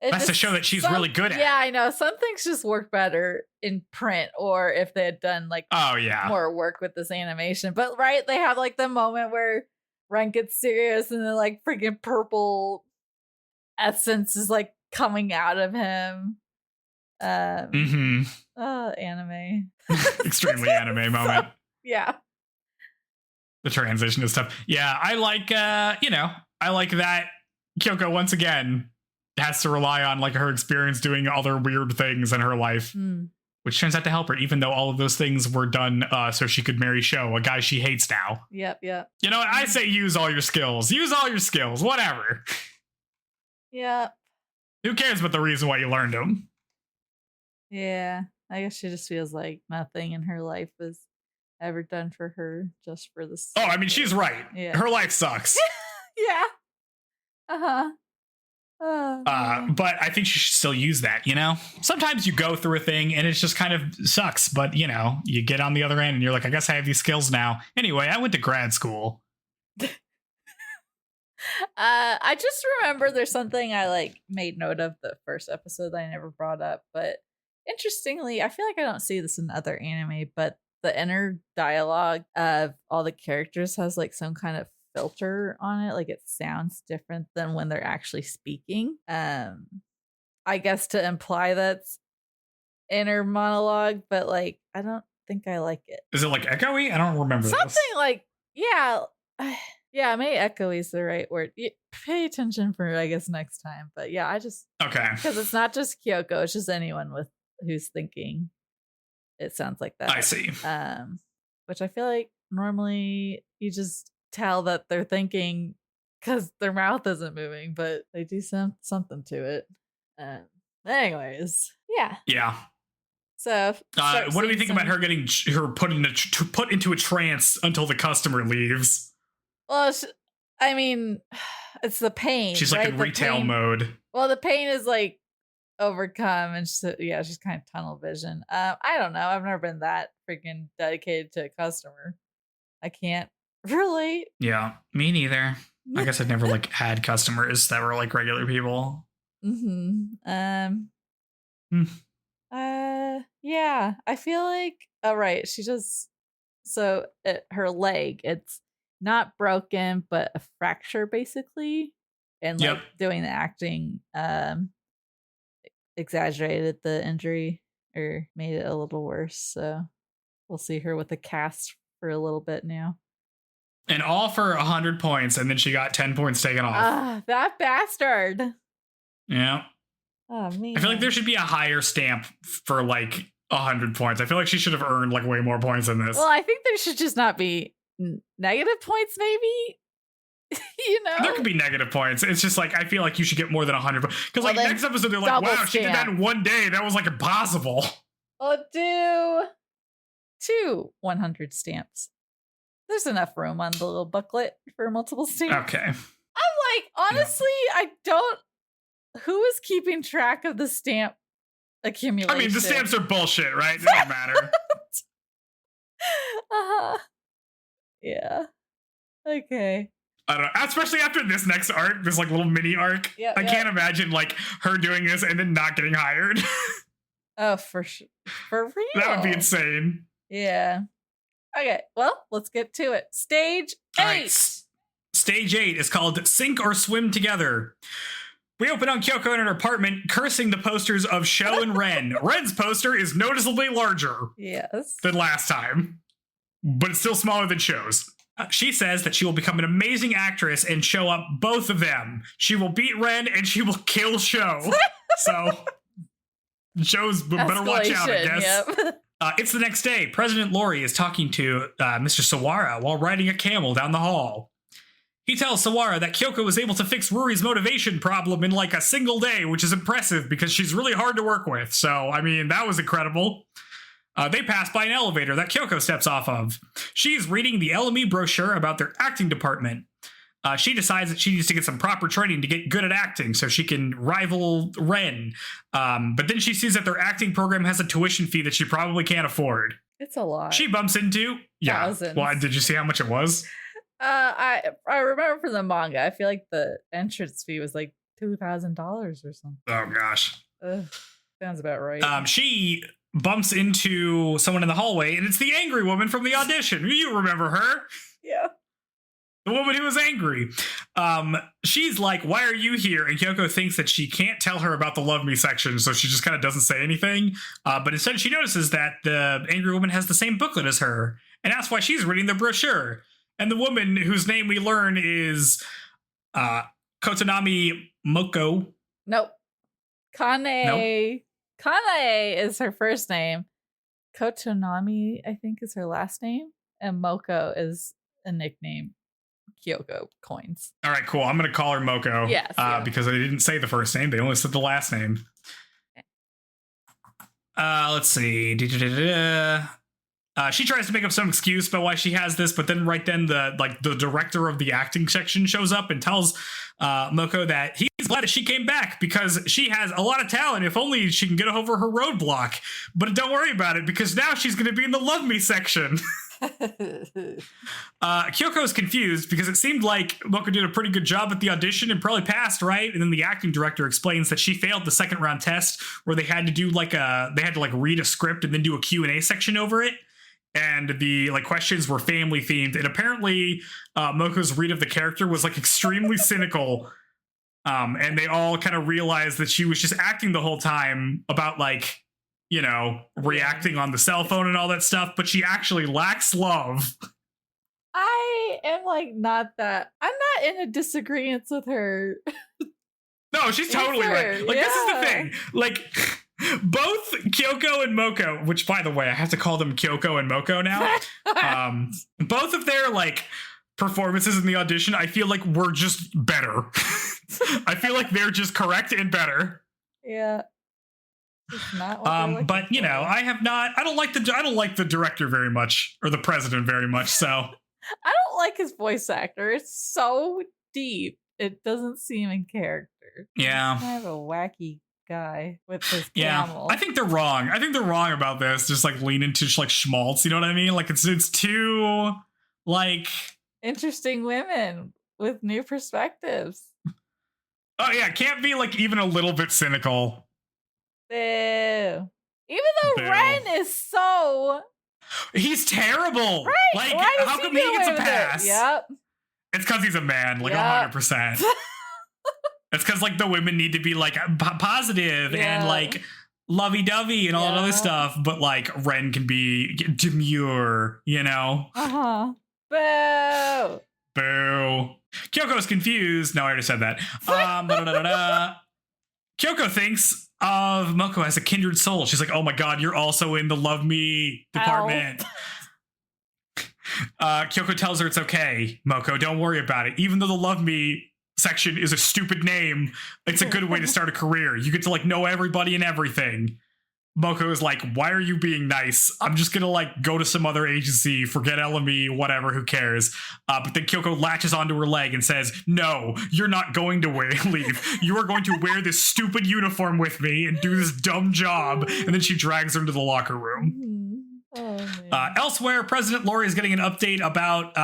That's to show that she's really good at it. Yeah, I know. Some things just work better in print, or if they had done like more work with this animation. But right, they have like the moment where Ren gets serious and then like freaking purple essence is like coming out of him. Anime. Extremely anime moment. Yeah. The transition is tough. Yeah, I like I like that Kyoko once again has to rely on like her experience doing other weird things in her life, which turns out to help her, even though all of those things were done so she could marry Sho, a guy she hates now. Yep. You know what? I say use all your skills. Use all your skills. Whatever. Yep. Who cares about the reason why you learned them? Yeah. I guess she just feels like nothing in her life is ever done for her just for this. Oh, I mean, she's right. Yeah. Her life sucks. Yeah. Uh-huh. But I think she should still use that, you know? Sometimes you go through a thing and it just kind of sucks, but you know, you get on the other end and you're like, I guess I have these skills now. Anyway, I went to grad school. I just remember there's something I like made note of the first episode that I never brought up, but interestingly, I feel like I don't see this in other anime, but the inner dialogue of all the characters has like some kind of filter on it, like it sounds different than when they're actually speaking. I guess to imply that's inner monologue, but like I don't think I like it. Is it like echoey? I don't remember something this. Like yeah, maybe echoey is the right word. Pay attention for I guess next time, but yeah, I just because it's not just Kyoko, it's just anyone with who's thinking. It sounds like that. I see. Which I feel like normally you just tell that they're thinking because their mouth isn't moving, but they do something to it. Anyways, yeah. So, what do we think about her getting her put into a trance until the customer leaves? Well, I mean, it's the pain. She's like in retail mode. Well, the pain is like overcome, and she's kind of tunnel vision. I don't know. I've never been that freaking dedicated to a customer. I can't relate. Yeah, me neither. I guess I've never like had customers that were like regular people. Yeah, I feel like right. She just her leg, it's not broken, but a fracture basically, and like doing the acting exaggerated the injury or made it a little worse. So we'll see her with a cast for a little bit now. And all for 100 points, and then she got 10 points taken off. That bastard. Yeah. Oh man. I feel like there should be a higher stamp for like 100 points. I feel like she should have earned like way more points than this. Well, I think there should just not be negative points, maybe. You know, there could be negative points. It's just like I feel like you should get more than 100 because like next episode they're like, wow, she did that in one day. That was like impossible. I'll do 2 100 stamps. There's enough room on the little booklet for multiple stamps. Okay. I'm like, honestly, I don't. Who is keeping track of the stamp accumulation? I mean, the stamps are bullshit, right? They don't matter. Yeah. Okay. I don't know. Especially after this next arc, this like little mini arc. I can't imagine like her doing this and then not getting hired. Oh, for sure. For real. That would be insane. Yeah. Okay. Well, let's get to it. Stage 8. Right. Stage 8 is called Sink or Swim Together. We open on Kyoko in her apartment, cursing the posters of Sho and Ren. Ren's poster is noticeably larger than last time, but it's still smaller than Sho's. She says that she will become an amazing actress and show up both of them. She will beat Ren and she will kill Sho. So, Sho's better watch out, I guess. Yep. It's the next day. President Lori is talking to Mr. Sawara while riding a camel down the hall. He tells Sawara that Kyoko was able to fix Ruri's motivation problem in like a single day, which is impressive because she's really hard to work with. So, I mean, that was incredible. They pass by an elevator that Kyoko steps off of. She's reading the LME brochure about their acting department. She decides that she needs to get some proper training to get good at acting so she can rival Ren. But then she sees that their acting program has a tuition fee that she probably can't afford. It's a lot. She bumps into... Yeah. Thousands. Well, did you see how much it was? I remember from the manga, I feel like the entrance fee was like $2,000 or something. Oh, gosh. Sounds about right. She bumps into someone in the hallway, and it's the angry woman from the audition. You remember her? Yeah. The woman who was angry. She's like, why are you here? And Kyoko thinks that she can't tell her about the Love Me section, so she just kind of doesn't say anything. But instead she notices that the angry woman has the same booklet as her, and asks why she's reading the brochure. And the woman whose name we learn is Kotonami Moko. Nope. Kane. Nope. Kane is her first name. Kotonami, I think, is her last name. And Moko is a nickname Kyoko coins. All right, cool. I'm going to call her Moko. Yes. Because they didn't say the first name. They only said the last name. Let's see. She tries to make up some excuse about why she has this, but then right then the director of the acting section shows up and tells Moko that he's glad that she came back because she has a lot of talent if only she can get over her roadblock. But don't worry about it because now she's going to be in the Love Me section. Kyoko is confused because it seemed like Moko did a pretty good job at the audition and probably passed, right? And then the acting director explains that she failed the second round test where they had to do read a script and then do a Q&A section over it. And the questions were family themed, and apparently Moko's read of the character was extremely cynical. And they all kind of realized that she was just acting the whole time about reacting on the cell phone and all that stuff, but she actually lacks love. I am I'm not in a disagreement with her. No, she's totally right. This is the thing. Both Kyoko and Moko, which by the way, I have to call them Kyoko and Moko now. Both of their performances in the audition, I feel like were just better. I feel like they're just correct and better. Yeah. Not what but I don't like the director very much or the president very much. So I don't like his voice actor. It's so deep. It doesn't seem in character. Yeah. He's kind of a wacky guy with his camel. I think they're wrong. I think they're wrong about this. Just lean into schmaltz. You know what I mean? It's too interesting women with new perspectives. Oh yeah, can't be even a little bit cynical. Boo. Even though Ren is so... He's terrible. Right. How come he gets a pass? Yep. It's because he's a man, 100%. It's because the women need to be positive and lovey-dovey and all that other stuff, but Ren can be demure, Uh-huh. Boo. Boo. Kyoko's confused. No, I already said that. Kyoko thinks of Moko as a kindred soul. She's like, oh my god, you're also in the Love Me department. Kyoko tells her it's okay, Moko, don't worry about it. Even though the Love Me section is a stupid name, it's a good way to start a career. You get to know everybody and everything. Moko is like, why are you being nice? I'm just gonna go to some other agency, forget LME, whatever, who cares? But then Kyoko latches onto her leg and says, no, you're not going to leave. You are going to wear this stupid uniform with me and do this dumb job. And then she drags her into the locker room. Elsewhere, President Lori is getting an update about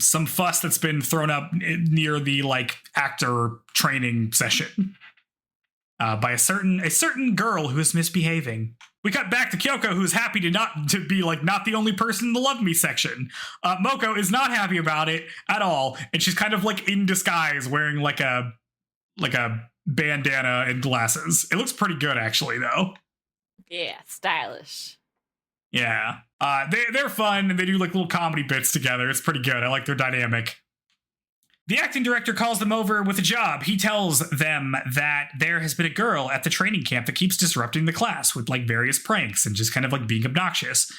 some fuss that's been thrown up near the actor training session. By a certain girl who is misbehaving. We cut back to Kyoko, who's happy to be not the only person in the Love Me section. Moko is not happy about it at all, and she's kind of in disguise, wearing a bandana and glasses. It looks pretty good, actually, though. Yeah, stylish. Yeah, they're fun, and they do little comedy bits together. It's pretty good. I like their dynamic. The acting director calls them over with a job. He tells them that there has been a girl at the training camp that keeps disrupting the class with various pranks and just kind of being obnoxious,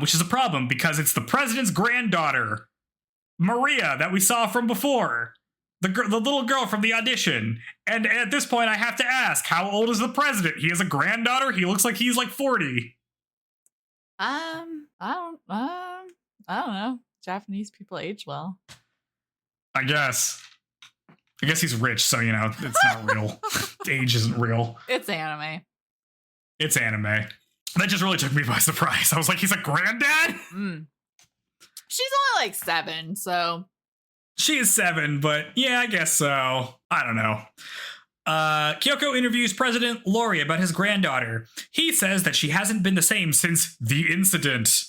which is a problem because it's the president's granddaughter, Maria, that we saw from before. The little girl from the audition. And at this point, I have to ask, how old is the president? He has a granddaughter? He looks like he's 40. I don't know. Japanese people age well. I guess he's rich, so it's not real. Age isn't real. It's anime. That just really took me by surprise. I was like, he's a granddad? She's only like 7, so. She is 7, but yeah, I guess so. I don't know. Kyoko interviews President Lori about his granddaughter. He says that she hasn't been the same since the incident.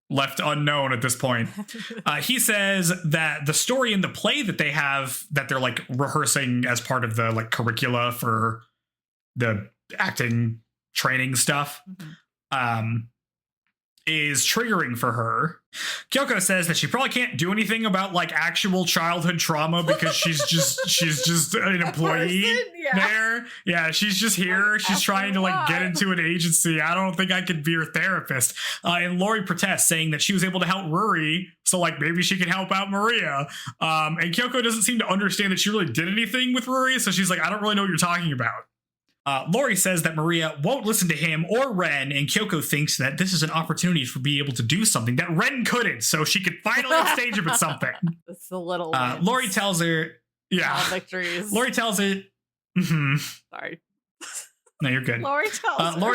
Left unknown at this point. He says that the story in the play that they have, that they're like rehearsing as part of the like curricula for the acting training stuff, is triggering for her. Kyoko says that she probably can't do anything about like actual childhood trauma because she's just an employee there. Yeah, she's just here. She's trying to like get into an agency. I don't think I could be her therapist. And Lori protests, saying that she was able to help Ruri, so like maybe she can help out Maria. And Kyoko doesn't seem to understand that she really did anything with Ruri, so she's like, I don't really know what you're talking about. Lori says that Maria won't listen to him or Ren, and Kyoko thinks that this is an opportunity for being able to do something that Ren couldn't, so she could finally stage him at something. It's a little Lori tells her, all victories. Lori tells it. Sorry. No, you're good. Lori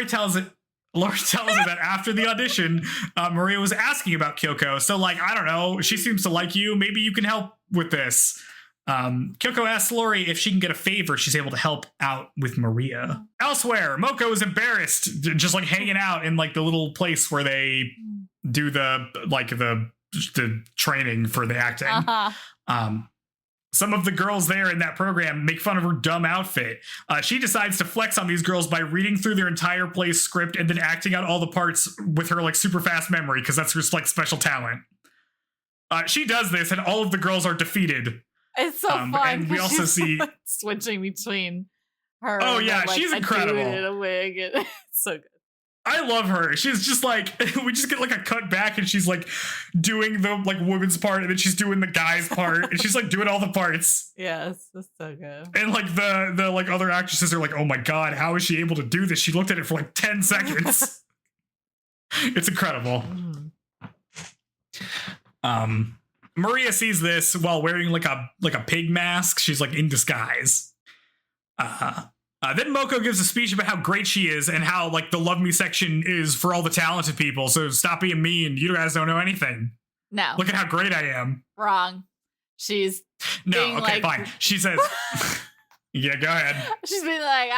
tells her that after the audition, Maria was asking about Kyoko. So, like, I don't know, she seems to like you. Maybe you can help with this. Kyoko asks Lori if she can get a favor she's able to help out with Maria. Elsewhere, Moko is embarrassed, just like hanging out in like the little place where they do the training for the acting. Some of the girls there in that program make fun of her dumb outfit. She decides to flex on these girls by reading through their entire play script and then acting out all the parts with her like super fast memory, because that's her like special talent. She does this and all of the girls are defeated. It's so fun. And we also see like, switching between her. Oh yeah, and, like, she's incredible. In a wig. It's so good. I love her. She's just like, we just get like a cut back and she's like doing the like woman's part and then she's doing the guy's part and she's like doing all the parts. Yes, that's so good. And like the like other actresses are like, oh my God, how is she able to do this? She looked at it for like 10 seconds. It's incredible. Maria sees this while wearing like a pig mask. She's like in disguise. Then Moko gives a speech about how great she is and how like the love me section is for all the talented people. So stop being mean. You guys don't know anything. No. Look at how great I am. Wrong. She's no. Okay, fine. She says, yeah, go ahead. She's being like,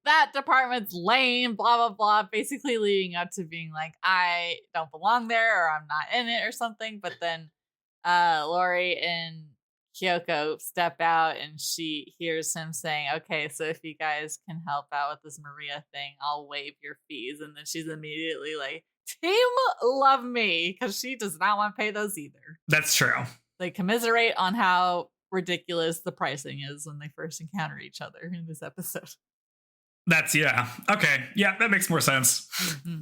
that department's lame, blah, blah, blah. Basically leading up to being like, I don't belong there or I'm not in it or something. But then Lori and Kyoko step out and she hears him saying, okay, so if you guys can help out with this Maria thing, I'll waive your fees. And then she's immediately like, team love me, because she does not want to pay those either. That's true. They commiserate on how ridiculous the pricing is when they first encounter each other in this episode. That's, yeah. Okay. Yeah, that makes more sense. Mm-hmm.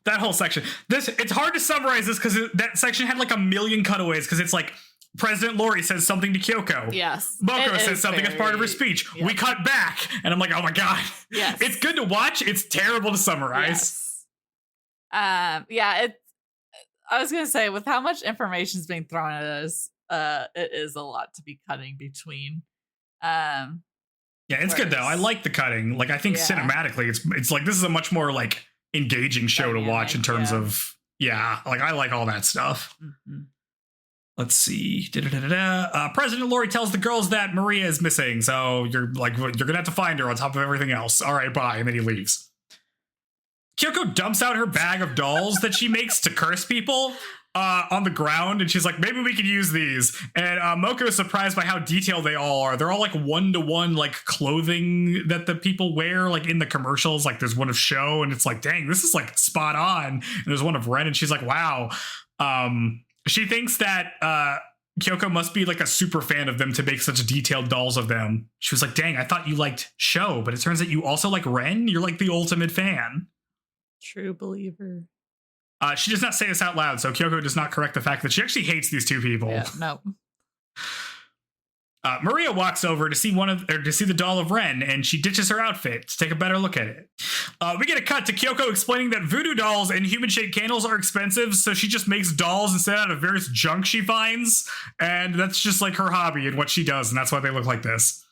That whole section. It's hard to summarize this because that section had like a million cutaways, because it's like President Lori says something to Kyoko. Yes. Moko says something as part of her speech. Yes. We cut back. And I'm like, oh my God. Yes. It's good to watch. It's terrible to summarize. Yes. I was going to say, with how much information is being thrown at us, it is a lot to be cutting between. Yeah, it's good though. I like the cutting. Like, I think cinematically, it's like, this is a much more like engaging show to watch in terms of, like I like all that stuff. Mm-hmm. Let's see. President Lori tells the girls that Maria is missing, so you're gonna have to find her on top of everything else. All right, bye. And then he leaves. Kyoko dumps out her bag of dolls that she makes to curse people on the ground, and she's like, maybe we could use these. And Moko is surprised by how detailed they all are. They're all like one-to-one like clothing that the people wear, like in the commercials. Like there's one of Show, and it's like, dang, this is like spot on. And there's one of Ren, and she's like, wow. She thinks that Kyoko must be like a super fan of them to make such detailed dolls of them. She was like, dang, I thought you liked Show, but it turns out you also like Ren. You're like the ultimate fan. True believer. She does not say this out loud, so Kyoko does not correct the fact that she actually hates these two people. Yeah, no. Maria walks over to see the doll of Ren, and she ditches her outfit to take a better look at it. We get a cut to Kyoko explaining that voodoo dolls and human-shaped candles are expensive, so she just makes dolls instead out of various junk she finds, and that's just like her hobby and what she does, and that's why they look like this.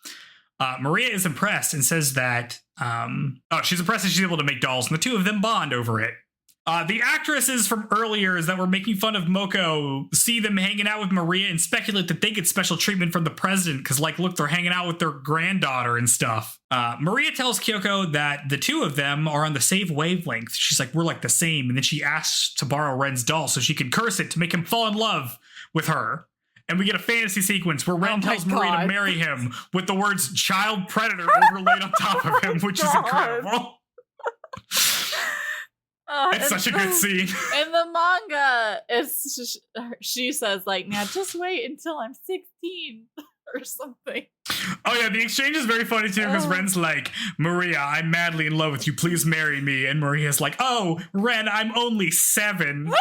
Maria is impressed and says that she's impressed that she's able to make dolls, and the two of them bond over it. The actresses from earlier that were making fun of Moko see them hanging out with Maria and speculate that they get special treatment from the president because, like, look, they're hanging out with their granddaughter and stuff. Maria tells Kyoko that the two of them are on the same wavelength. She's like, we're like the same. And then she asks to borrow Ren's doll so she can curse it to make him fall in love with her. And we get a fantasy sequence where Ren tells Maria to marry him with the words child predator overlaid on top of him, which is incredible. It's such a good scene. In the manga, she says, like, now just wait until I'm 16 or something. Oh, yeah, the exchange is very funny, too, because Ren's like, Maria, I'm madly in love with you. Please marry me. And Maria's like, oh, Ren, I'm only 7.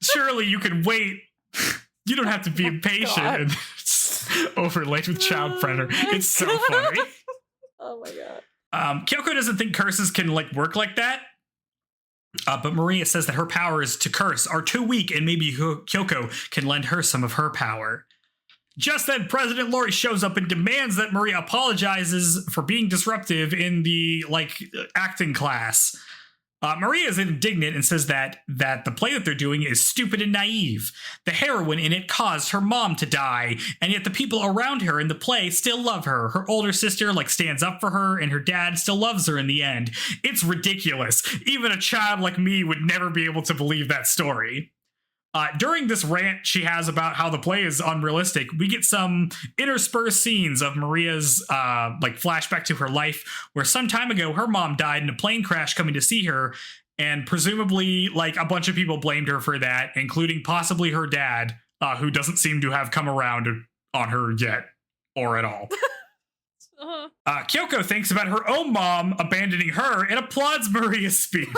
Surely you can wait. You don't have to be impatient. And it's overlaid with child predator. It's so funny. Oh, my God. Kyoko doesn't think curses can, like, work like that. But Maria says that her powers to curse are too weak and maybe Kyoko can lend her some of her power. Just then, President Lori shows up and demands that Maria apologizes for being disruptive in the, acting class. Maria is indignant and says that the play that they're doing is stupid and naive. The heroine in it caused her mom to die, and yet the people around her in the play still love her. Her older sister, stands up for her, and her dad still loves her in the end. It's ridiculous. Even a child like me would never be able to believe that story. During this rant she has about how the play is unrealistic, we get some interspersed scenes of Maria's flashback to her life, where some time ago her mom died in a plane crash coming to see her, and presumably a bunch of people blamed her for that, including possibly her dad, who doesn't seem to have come around on her yet, or at all. Kyoko thinks about her own mom abandoning her and applauds Maria's speech.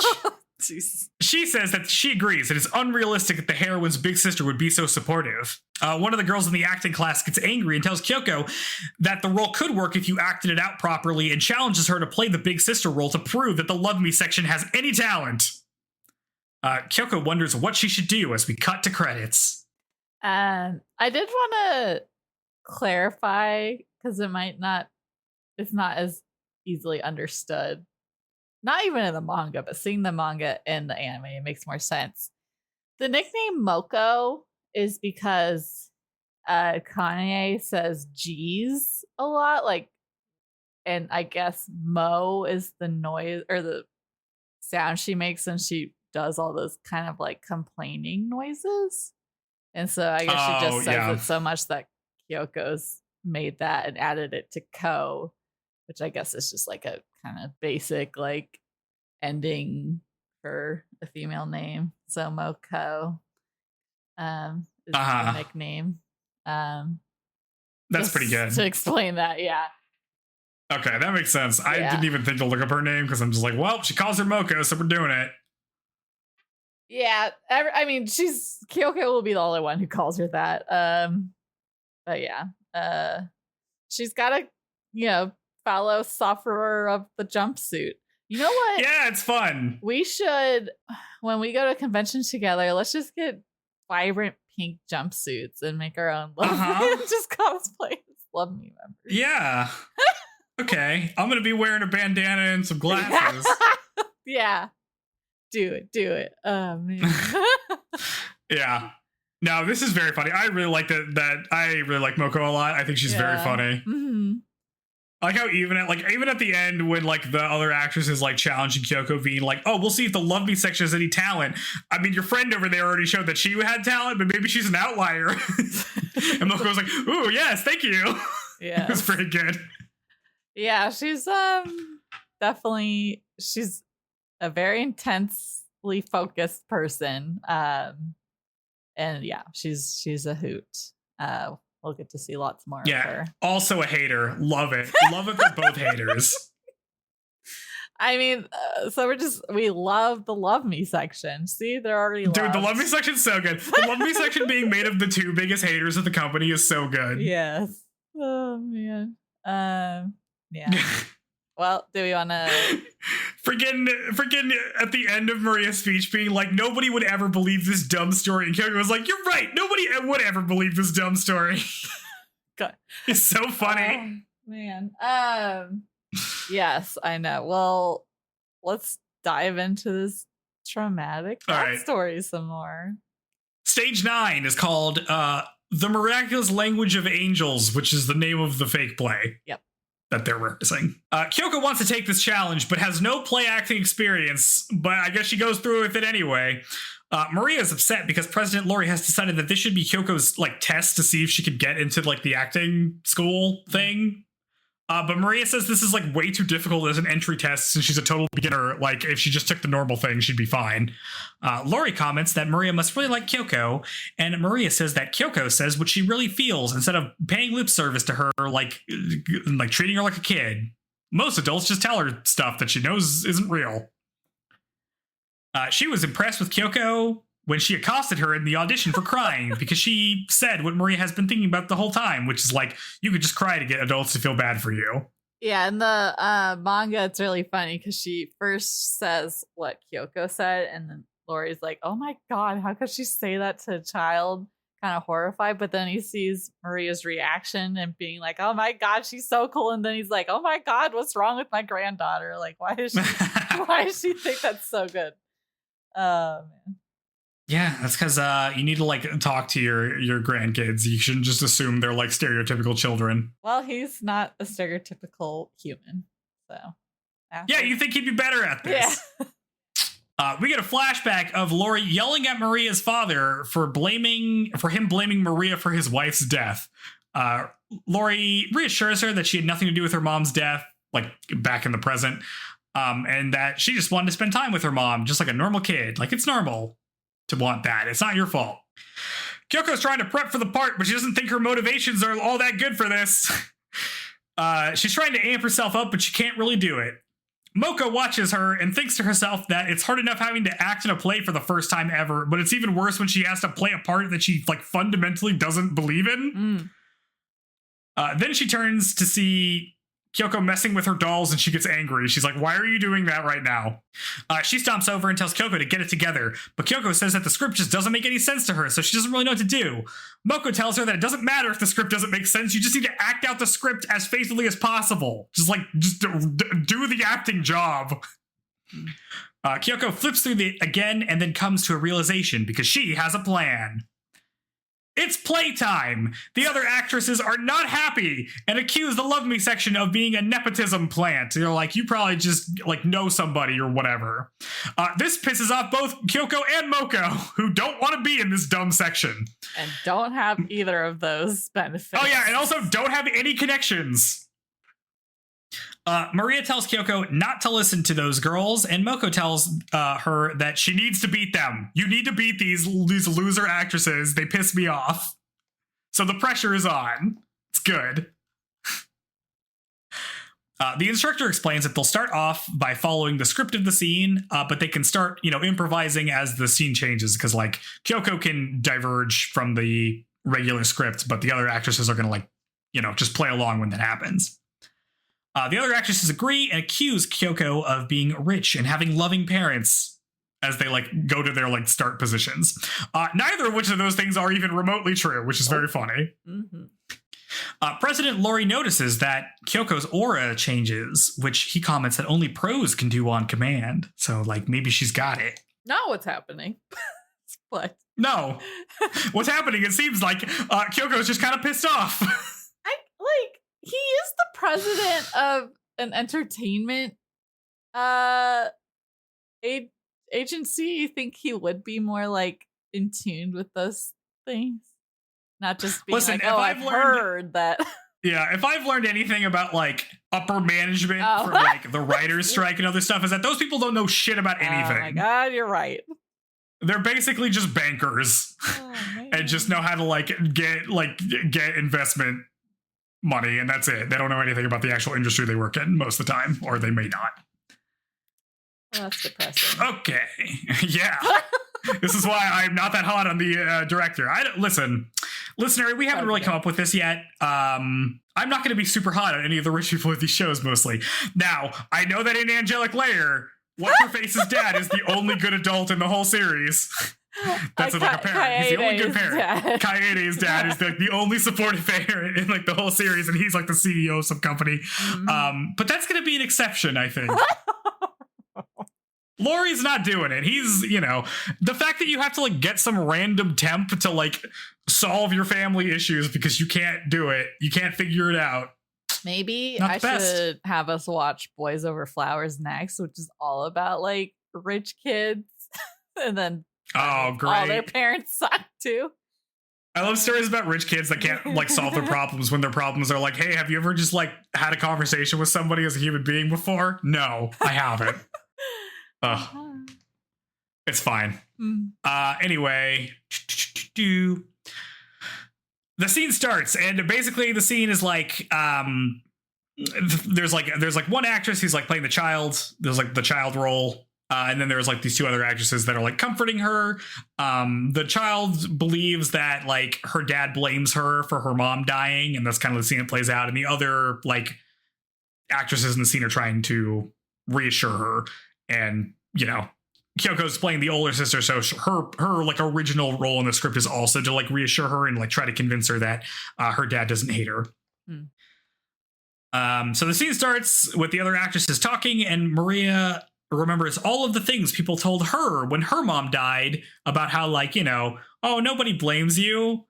Jesus. She says that she agrees that it's unrealistic that the heroine's big sister would be so supportive. One of the girls in the acting class gets angry and tells Kyoko that the role could work if you acted it out properly, and challenges her to play the big sister role to prove that the Love Me section has any talent. Kyoko wonders what she should do as we cut to credits. I did want to clarify, because it's not as easily understood. Not even in the manga, but seeing the manga in the anime, it makes more sense. The nickname Moko is because Kanye says G's a lot, and I guess Mo is the noise or the sound she makes when she does all those kind of complaining noises. And so I guess she just says it so much that Kyoko's made that and added it to Ko, which I guess is just a kind of basic ending for a female name. So Moko is the nickname. That's pretty good. To explain that, yeah. Okay, that makes sense. I didn't even think to look up her name because I'm just well, she calls her Moko, so we're doing it. Yeah, Kyoko will be the only one who calls her that. But yeah, she's got to, follow sufferer of the jumpsuit. You know what? Yeah, it's fun. We should, when we go to a convention together, let's just get vibrant pink jumpsuits and make our own just cosplay as Love Me members. Yeah. Okay. I'm going to be wearing a bandana and some glasses. Yeah. Do it. Oh, man. Yeah. No, this is very funny. I really like that. I really like Moko a lot. I think she's very funny. Mm-hmm. I like how even at the end when the other actress is challenging Kyoko, being oh, we'll see if the Love Me section has any talent. I mean, your friend over there already showed that she had talent, but maybe she's an outlier. And Moko was ooh, yes, thank you. Yeah. It was pretty good. Yeah, she's definitely, she's a very intensely focused person. And yeah, she's a hoot. We'll get to see lots more of her. Also a hater. Love it. Love it for both haters. I mean, so we love the Love Me section. See, they're already loved. Dude, the Love Me section's so good. The Love Me section being made of the two biggest haters of the company is so good. Yes. Oh man. Yeah. Well, do we want to freaking at the end of Maria's speech being like, nobody would ever believe this dumb story, and Kyoko was like, you're right, nobody would ever believe this dumb story. God. It's so funny. Man. Yes, I know. Well, let's dive into this traumatic story some more. Stage 9 is called The Miraculous Language of Angels, which is the name of the fake play. Yep. That they're rehearsing. Kyoko wants to take this challenge, but has no play acting experience, but I guess she goes through with it anyway. Maria is upset because President Lori has decided that this should be Kyoko's like test to see if she could get into like the acting school thing. But Maria says this is like way too difficult as an entry test since she's a total beginner. Like if she just took the normal thing, she'd be fine. Lori comments that Maria must really like Kyoko, and Maria says that Kyoko says what she really feels instead of paying lip service to her, like treating her like a kid. Most adults just tell her stuff that she knows isn't real. She was impressed with Kyoko when she accosted her in the audition for crying because she said what Maria has been thinking about the whole time, which is like, you could just cry to get adults to feel bad for you. Yeah, in the manga, it's really funny because she first says what Kyoko said, and then Lori's like, oh my god, how could she say that to a child? Kind of horrified, but then he sees Maria's reaction and being like, oh my god, she's so cool, and then he's like, oh my god, what's wrong with my granddaughter? Like, why does she think that's so good? Man. Yeah, that's because you need to like talk to your grandkids. You shouldn't just assume they're like stereotypical children. Well, he's not a stereotypical human, so. Yeah, you think he'd be better at this? Yeah. We get a flashback of Lori yelling at Maria's father for him blaming Maria for his wife's death. Lori reassures her that she had nothing to do with her mom's death, like back in the present, and that she just wanted to spend time with her mom, just like a normal kid. Like it's normal to want that. It's not your fault. Kyoko's trying to prep for the part, but she doesn't think her motivations are all that good for this. She's trying to amp herself up, but she can't really do it. Moko watches her and thinks to herself that it's hard enough having to act in a play for the first time ever, but it's even worse when she has to play a part that she like fundamentally doesn't believe in. Then she turns to see Kyoko messing with her dolls and she gets angry. She's like, why are you doing that right now? She stomps over and tells Kyoko to get it together, but Kyoko says that the script just doesn't make any sense to her, so she doesn't really know what to do. Moko tells her that it doesn't matter if the script doesn't make sense, you just need to act out the script as faithfully as possible. Just do the acting job. Kyoko flips through again and then comes to a realization because she has a plan. It's playtime. The other actresses are not happy and accuse the Love Me section of being a nepotism plant. They're like, you probably just like know somebody or whatever. This pisses off both Kyoko and Moko, who don't want to be in this dumb section. And don't have either of those benefits. Oh yeah, and also don't have any connections. Maria tells Kyoko not to listen to those girls, and Moko tells her that she needs to beat them. You need to beat these loser actresses. They piss me off. So the pressure is on. It's good. The instructor explains that they'll start off by following the script of the scene, but they can start, improvising as the scene changes, because like Kyoko can diverge from the regular script, but the other actresses are going to just play along when that happens. The other actresses agree and accuse Kyoko of being rich and having loving parents as they go to their start positions. Neither of which of those things are even remotely true, which is very funny. Mm-hmm. President Lori notices that Kyoko's aura changes, which he comments that only pros can do on command. So maybe she's got it. Not what's happening. What? No. What's happening? It seems like Kyoko's just kind of pissed off. He is the president of an entertainment agency. You think he would be more in tune with those things? Not just being I've heard that. Yeah, if I've learned anything about upper management for the writer's strike and other stuff, is that those people don't know shit about anything. Oh my god, you're right. They're basically just bankers and just know how to get investment money, and that's it. They don't know anything about the actual industry they work in most of the time, or they may not. Well, that's depressing. Okay. Yeah. This is why I'm not that hot on the director. Listen, Listener, we haven't really come up with this yet. I'm not going to be super hot on any of the rich people with these shows, mostly. Now, I know that in Angelic Layer, What's-Her-Face's dad is the only good adult in the whole series. That's like a parent. He's the only good parent. Kaede's dad is like the only supportive parent in like the whole series, and he's like the CEO of some company. But that's going to be an exception, I think. Laurie's not doing it. He's, the fact that you have to like get some random temp to like solve your family issues because you can't do it. You can't figure it out. Maybe I should have us watch Boys Over Flowers next, which is all about like rich kids and then great. All their parents suck too. I love stories about rich kids that can't like solve their problems when their problems are like, hey, have you ever just like had a conversation with somebody as a human being before? No, I haven't. It's fine. Anyway, the scene starts, and basically the scene is like there's like one actress who's like playing the child. There's like the child role. And then there's like these two other actresses that are like comforting her. The child believes that like her dad blames her for her mom dying, and that's kind of the scene that plays out. And the other like actresses in the scene are trying to reassure her. And Kyoko's playing the older sister, so her like original role in the script is also to like reassure her and like try to convince her that her dad doesn't hate her. So the scene starts with the other actresses talking, and Maria remembers all of the things people told her when her mom died about how like, oh, nobody blames you.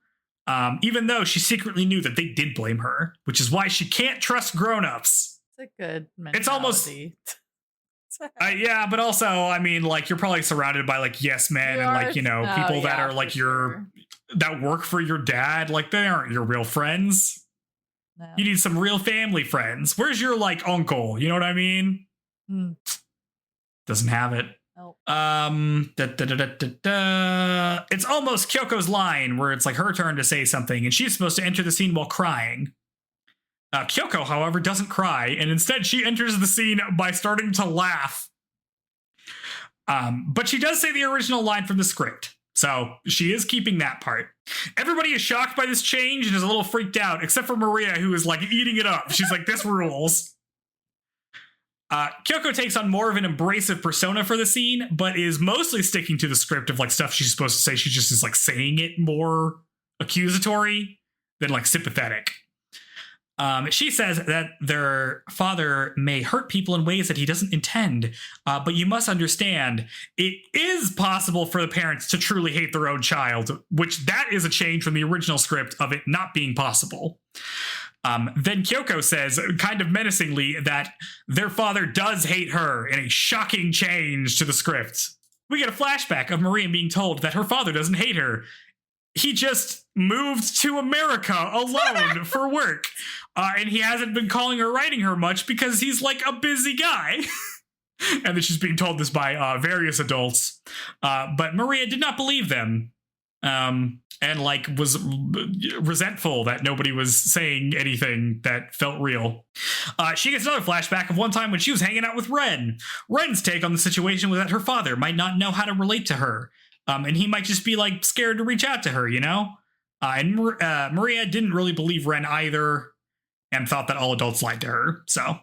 Even though she secretly knew that they did blame her, which is why she can't trust grown-ups. It's a good mentality. It's almost... yeah, but also, I mean, like, you're probably surrounded by, like, yes men and, like, people that are, like, that work for your dad. Like, they aren't your real friends. No. You need some real family friends. Where's your, like, uncle? You know what I mean? Doesn't have it. Nope. It's almost Kyoko's line where it's, like, her turn to say something, and she's supposed to enter the scene while crying. Kyoko, however, doesn't cry, and instead she enters the scene by starting to laugh. But she does say the original line from the script, so she is keeping that part. Everybody is shocked by this change and is a little freaked out, except for Maria, who is like eating it up. She's like, this rules. Kyoko takes on more of an abrasive persona for the scene, but is mostly sticking to the script of like stuff she's supposed to say. She just is like saying it more accusatory than like sympathetic. She says that their father may hurt people in ways that he doesn't intend, but you must understand, it is possible for the parents to truly hate their own child, which that is a change from the original script of it not being possible. Then Kyoko says, kind of menacingly, that their father does hate her in a shocking change to the script. We get a flashback of Maria being told that her father doesn't hate her. He just moved to America alone for work. And he hasn't been calling or writing her much because he's like a busy guy. And then she's being told this by various adults. But Maria did not believe them. And like was resentful that nobody was saying anything that felt real. She gets another flashback of one time when she was hanging out with Ren. Ren's take on the situation was that her father might not know how to relate to her. And he might just be like scared to reach out to her, And Maria didn't really believe Ren either and thought that all adults lied to her. So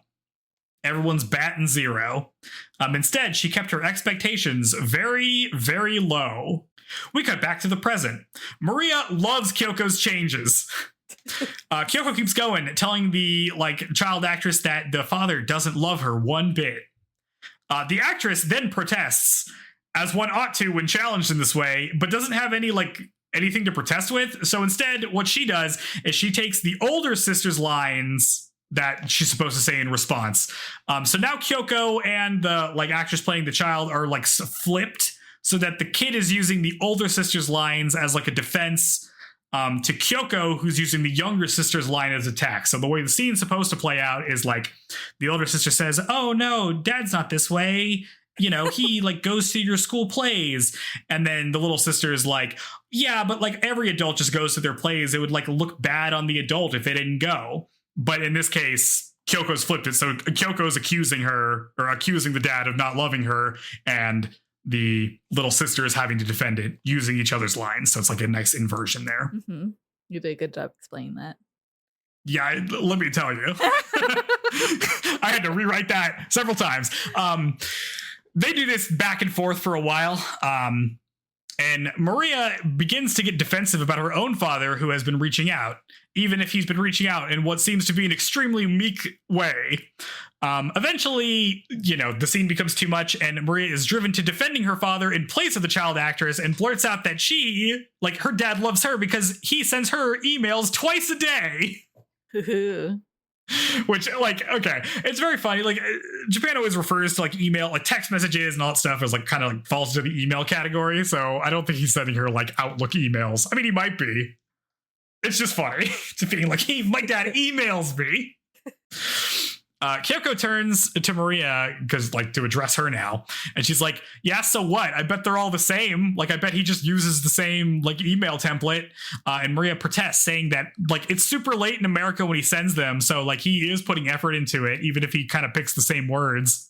everyone's batting zero. Instead, she kept her expectations very, very low. We cut back to the present. Maria loves Kyoko's changes. Kyoko keeps going, telling the child actress that the father doesn't love her one bit. The actress then protests, as one ought to when challenged in this way, but doesn't have anything to protest with. So instead, what she does is she takes the older sister's lines that she's supposed to say in response. So now Kyoko and the actress playing the child are flipped, so that the kid is using the older sister's lines as a defense to Kyoko, who's using the younger sister's line as attack. So the way the scene's supposed to play out is the older sister says, "Oh no, dad's not this way. He goes to your school plays." And then the little sister is like, "Yeah, but every adult just goes to their plays. It would look bad on the adult if they didn't go." But in this case, Kyoko's flipped it. So Kyoko's accusing the dad of not loving her, and the little sister is having to defend it using each other's lines. So it's a nice inversion there. Mm-hmm. You did a good job explaining that. Yeah, let me tell you. I had to rewrite that several times. They do this back and forth for a while. And Maria begins to get defensive about her own father, who has been reaching out, even if he's been reaching out in what seems to be an extremely meek way. Eventually, the scene becomes too much, and Maria is driven to defending her father in place of the child actress and blurts out that her dad loves her because he sends her emails twice a day. Which, okay, it's very funny. Japan always refers to email, text messages and all that stuff as kind of falls into the email category. So I don't think he's sending her Outlook emails. I mean, he might be. It's just funny to being my dad emails me. Kyoko turns to Maria because to address her now, and she's like, yeah, so what? I bet they're all the same. I bet he just uses the same email template. And Maria protests, saying that it's super late in America when he sends them, so he is putting effort into it, even if he kind of picks the same words.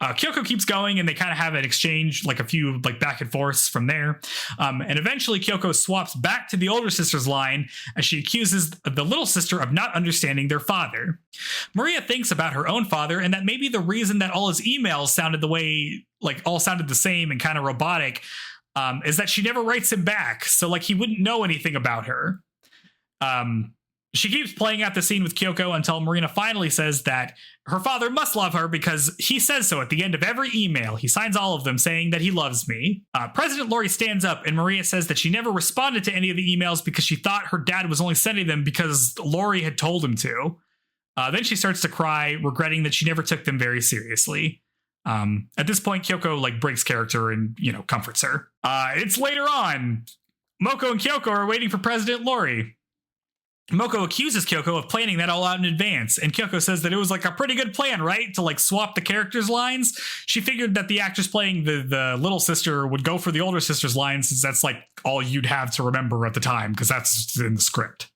Kyoko keeps going, and they kind of have an exchange, a few back and forths from there. And eventually Kyoko swaps back to the older sister's line as she accuses the little sister of not understanding their father. Maria thinks about her own father, and that maybe the reason that all his emails sounded the way, all sounded the same and kind of robotic, is that she never writes him back. So he wouldn't know anything about her. She keeps playing out the scene with Kyoko until Marina finally says that her father must love her because he says so at the end of every email. He signs all of them saying that he loves me. President Lori stands up, and Maria says that she never responded to any of the emails because she thought her dad was only sending them because Lori had told him to. Then she starts to cry, regretting that she never took them very seriously. At this point, Kyoko breaks character and, comforts her. It's later on. Moko and Kyoko are waiting for President Lori. Moko accuses Kyoko of planning that all out in advance, and Kyoko says that it was a pretty good plan, right? To swap the characters' lines. She figured that the actress playing the little sister would go for the older sister's lines, since that's all you'd have to remember at the time, because that's in the script.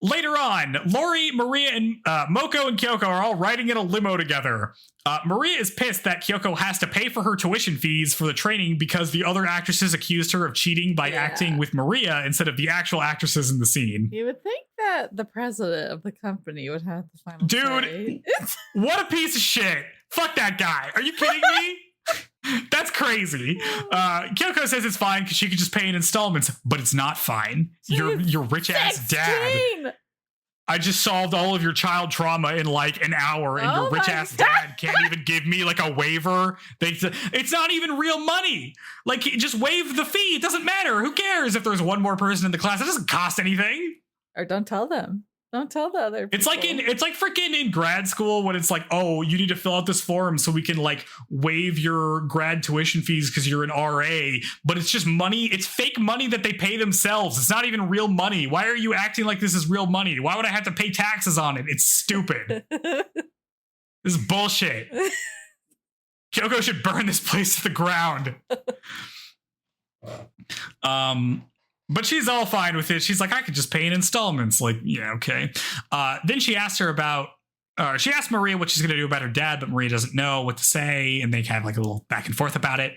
Later on, Lori, Maria, and Moko and Kyoko are all riding in a limo together. Maria is pissed that Kyoko has to pay for her tuition fees for the training because the other actresses accused her of cheating by acting with Maria instead of the actual actresses in the scene. You would think that the president of the company would have the final say. What a piece of shit. Fuck that guy. Are you kidding me? That's crazy. Kyoko says it's fine because she could just pay in installments, but it's not fine. Your rich ass dad. I just solved all of your child trauma in an hour, and your rich ass dad can't even give me a waiver. It's not even real money. Just waive the fee. It doesn't matter. Who cares if there's one more person in the class? It doesn't cost anything. Or don't tell them. Don't tell the other people. It's like freaking in grad school when it's oh, you need to fill out this form so we can waive your grad tuition fees because you're an RA, but it's just money. It's fake money that they pay themselves. It's not even real money. Why are you acting like this is real money? Why would I have to pay taxes on it? It's stupid. This is bullshit. Kyoko should burn this place to the ground. But she's all fine with it. She's I could just pay in installments. Yeah, okay. Then she asked she asked Maria what she's going to do about her dad, but Maria doesn't know what to say, and they have a little back and forth about it.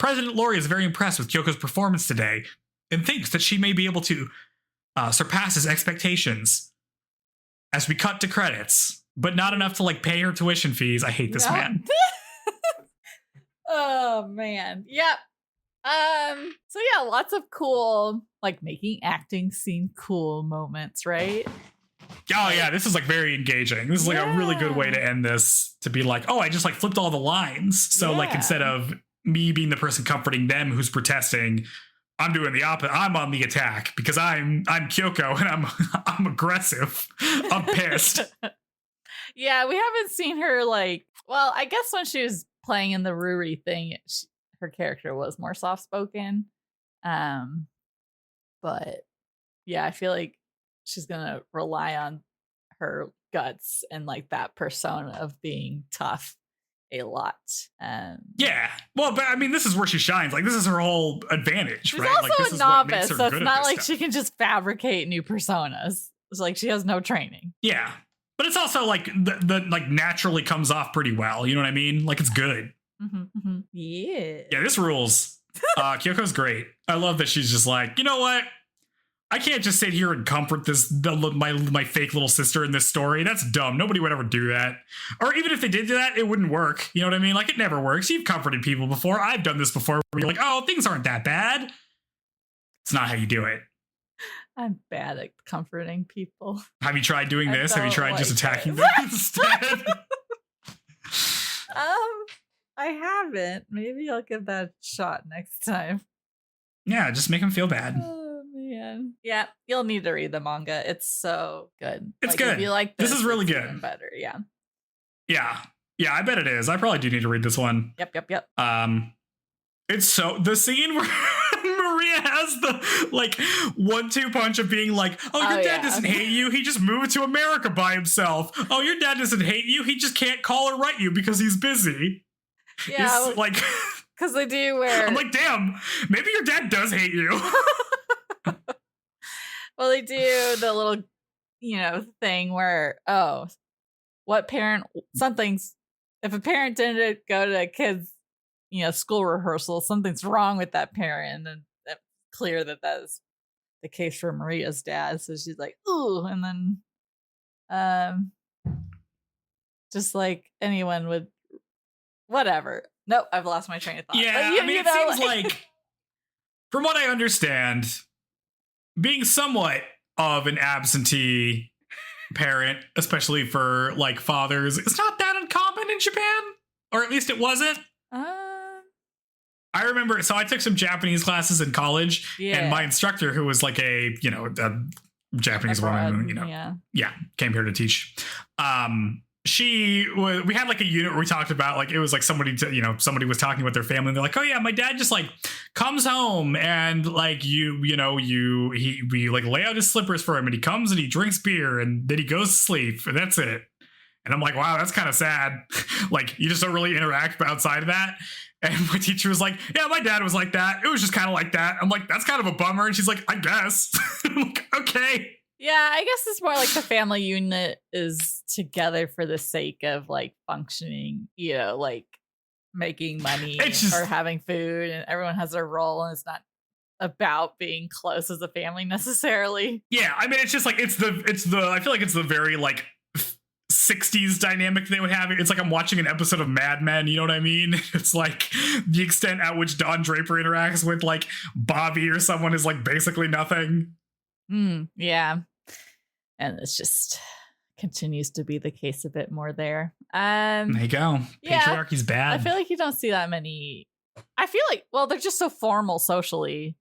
President Lori is very impressed with Kyoko's performance today and thinks that she may be able to surpass his expectations as we cut to credits, but not enough to pay her tuition fees. I hate this man. Oh, man. Yep. So yeah, lots of cool, making acting scene cool moments, right? Oh yeah, this is very engaging. This is a really good way to end this, to be oh, I just flipped all the lines. So instead of me being the person comforting them who's protesting, I'm doing the opposite. I'm on the attack because I'm Kyoko and I'm aggressive. I'm pissed. Yeah, we haven't seen her well, I guess when she was playing in the Ruri thing, her character was more soft-spoken. But yeah, I feel she's gonna rely on her guts and that persona of being tough a lot. Yeah. Well, but I mean, this is where she shines. This is her whole advantage, she's right? also this a novice, is what makes her so good it's not stuff. she can just fabricate new personas. It's she has no training. Yeah. But it's also the naturally comes off pretty well. You know what I mean? It's good. Mm-hmm, mm-hmm. Yeah. Yeah, this rules. Kyoko's great. I love that she's just you know what? I can't just sit here and comfort my fake little sister in this story. That's dumb. Nobody would ever do that. Or even if they did do that, it wouldn't work. You know what I mean? Like, it never works. You've comforted people before. I've done this before where you're like, oh, things aren't that bad. It's not how you do it. I'm bad at comforting people. Have you tried doing this? Have you tried just attacking them instead? I haven't. Maybe I'll give that a shot next time. Yeah, just make them feel bad. Oh man. Yeah, you'll need to read the manga. It's so good. It's good. If you like this is really good. Even better. Yeah. Yeah. Yeah, I bet it is. I probably do need to read this one. Yep. It's so the scene where Maria has the like 1-2 punch of being like, oh, your dad doesn't hate you. He just moved to America by himself. Oh, your dad doesn't hate you. He just can't call or write you because he's busy. Yeah. It's like, because they do where I'm like, damn, maybe your dad does hate you. Well, they do the little, thing where, what parent, if a parent didn't go to a kid's, school rehearsal, something's wrong with that parent. And it's clear that is the case for Maria's dad. So she's like, ooh. And then, just like anyone would, whatever. Nope, I've lost my train of thought. Yeah, it seems like, from what I understand, being somewhat of an absentee parent, especially for like fathers, is not that uncommon in Japan, or at least it wasn't. I remember, so I took some Japanese classes in college, and my instructor, who was like a Japanese woman, came here to teach. We had like a unit where we talked about like, it was like somebody was talking about their family, and they're like, oh yeah, my dad just like comes home and like we like lay out his slippers for him, and he comes and he drinks beer and then he goes to sleep, and that's it. And I'm like, wow, that's kind of sad. Like, you just don't really interact outside of that. And my teacher was like, yeah, my dad was like that. It was just kind of like that. I'm like, that's kind of a bummer. And she's like, I guess. I'm like, okay. Yeah, I guess it's more like the family unit is together for the sake of like functioning, like making money or having food, and everyone has their role, and it's not about being close as a family necessarily. Yeah, I mean, it's just like, it's the I feel like it's the very like 60s dynamic they would have. It's like I'm watching an episode of Mad Men, you know what I mean? It's like the extent at which Don Draper interacts with like Bobby or someone is like basically nothing. Yeah. And it's just continues to be the case a bit more there. There you go. Patriarchy's bad. I feel like you don't see that many. I feel like, well, they're just so formal socially,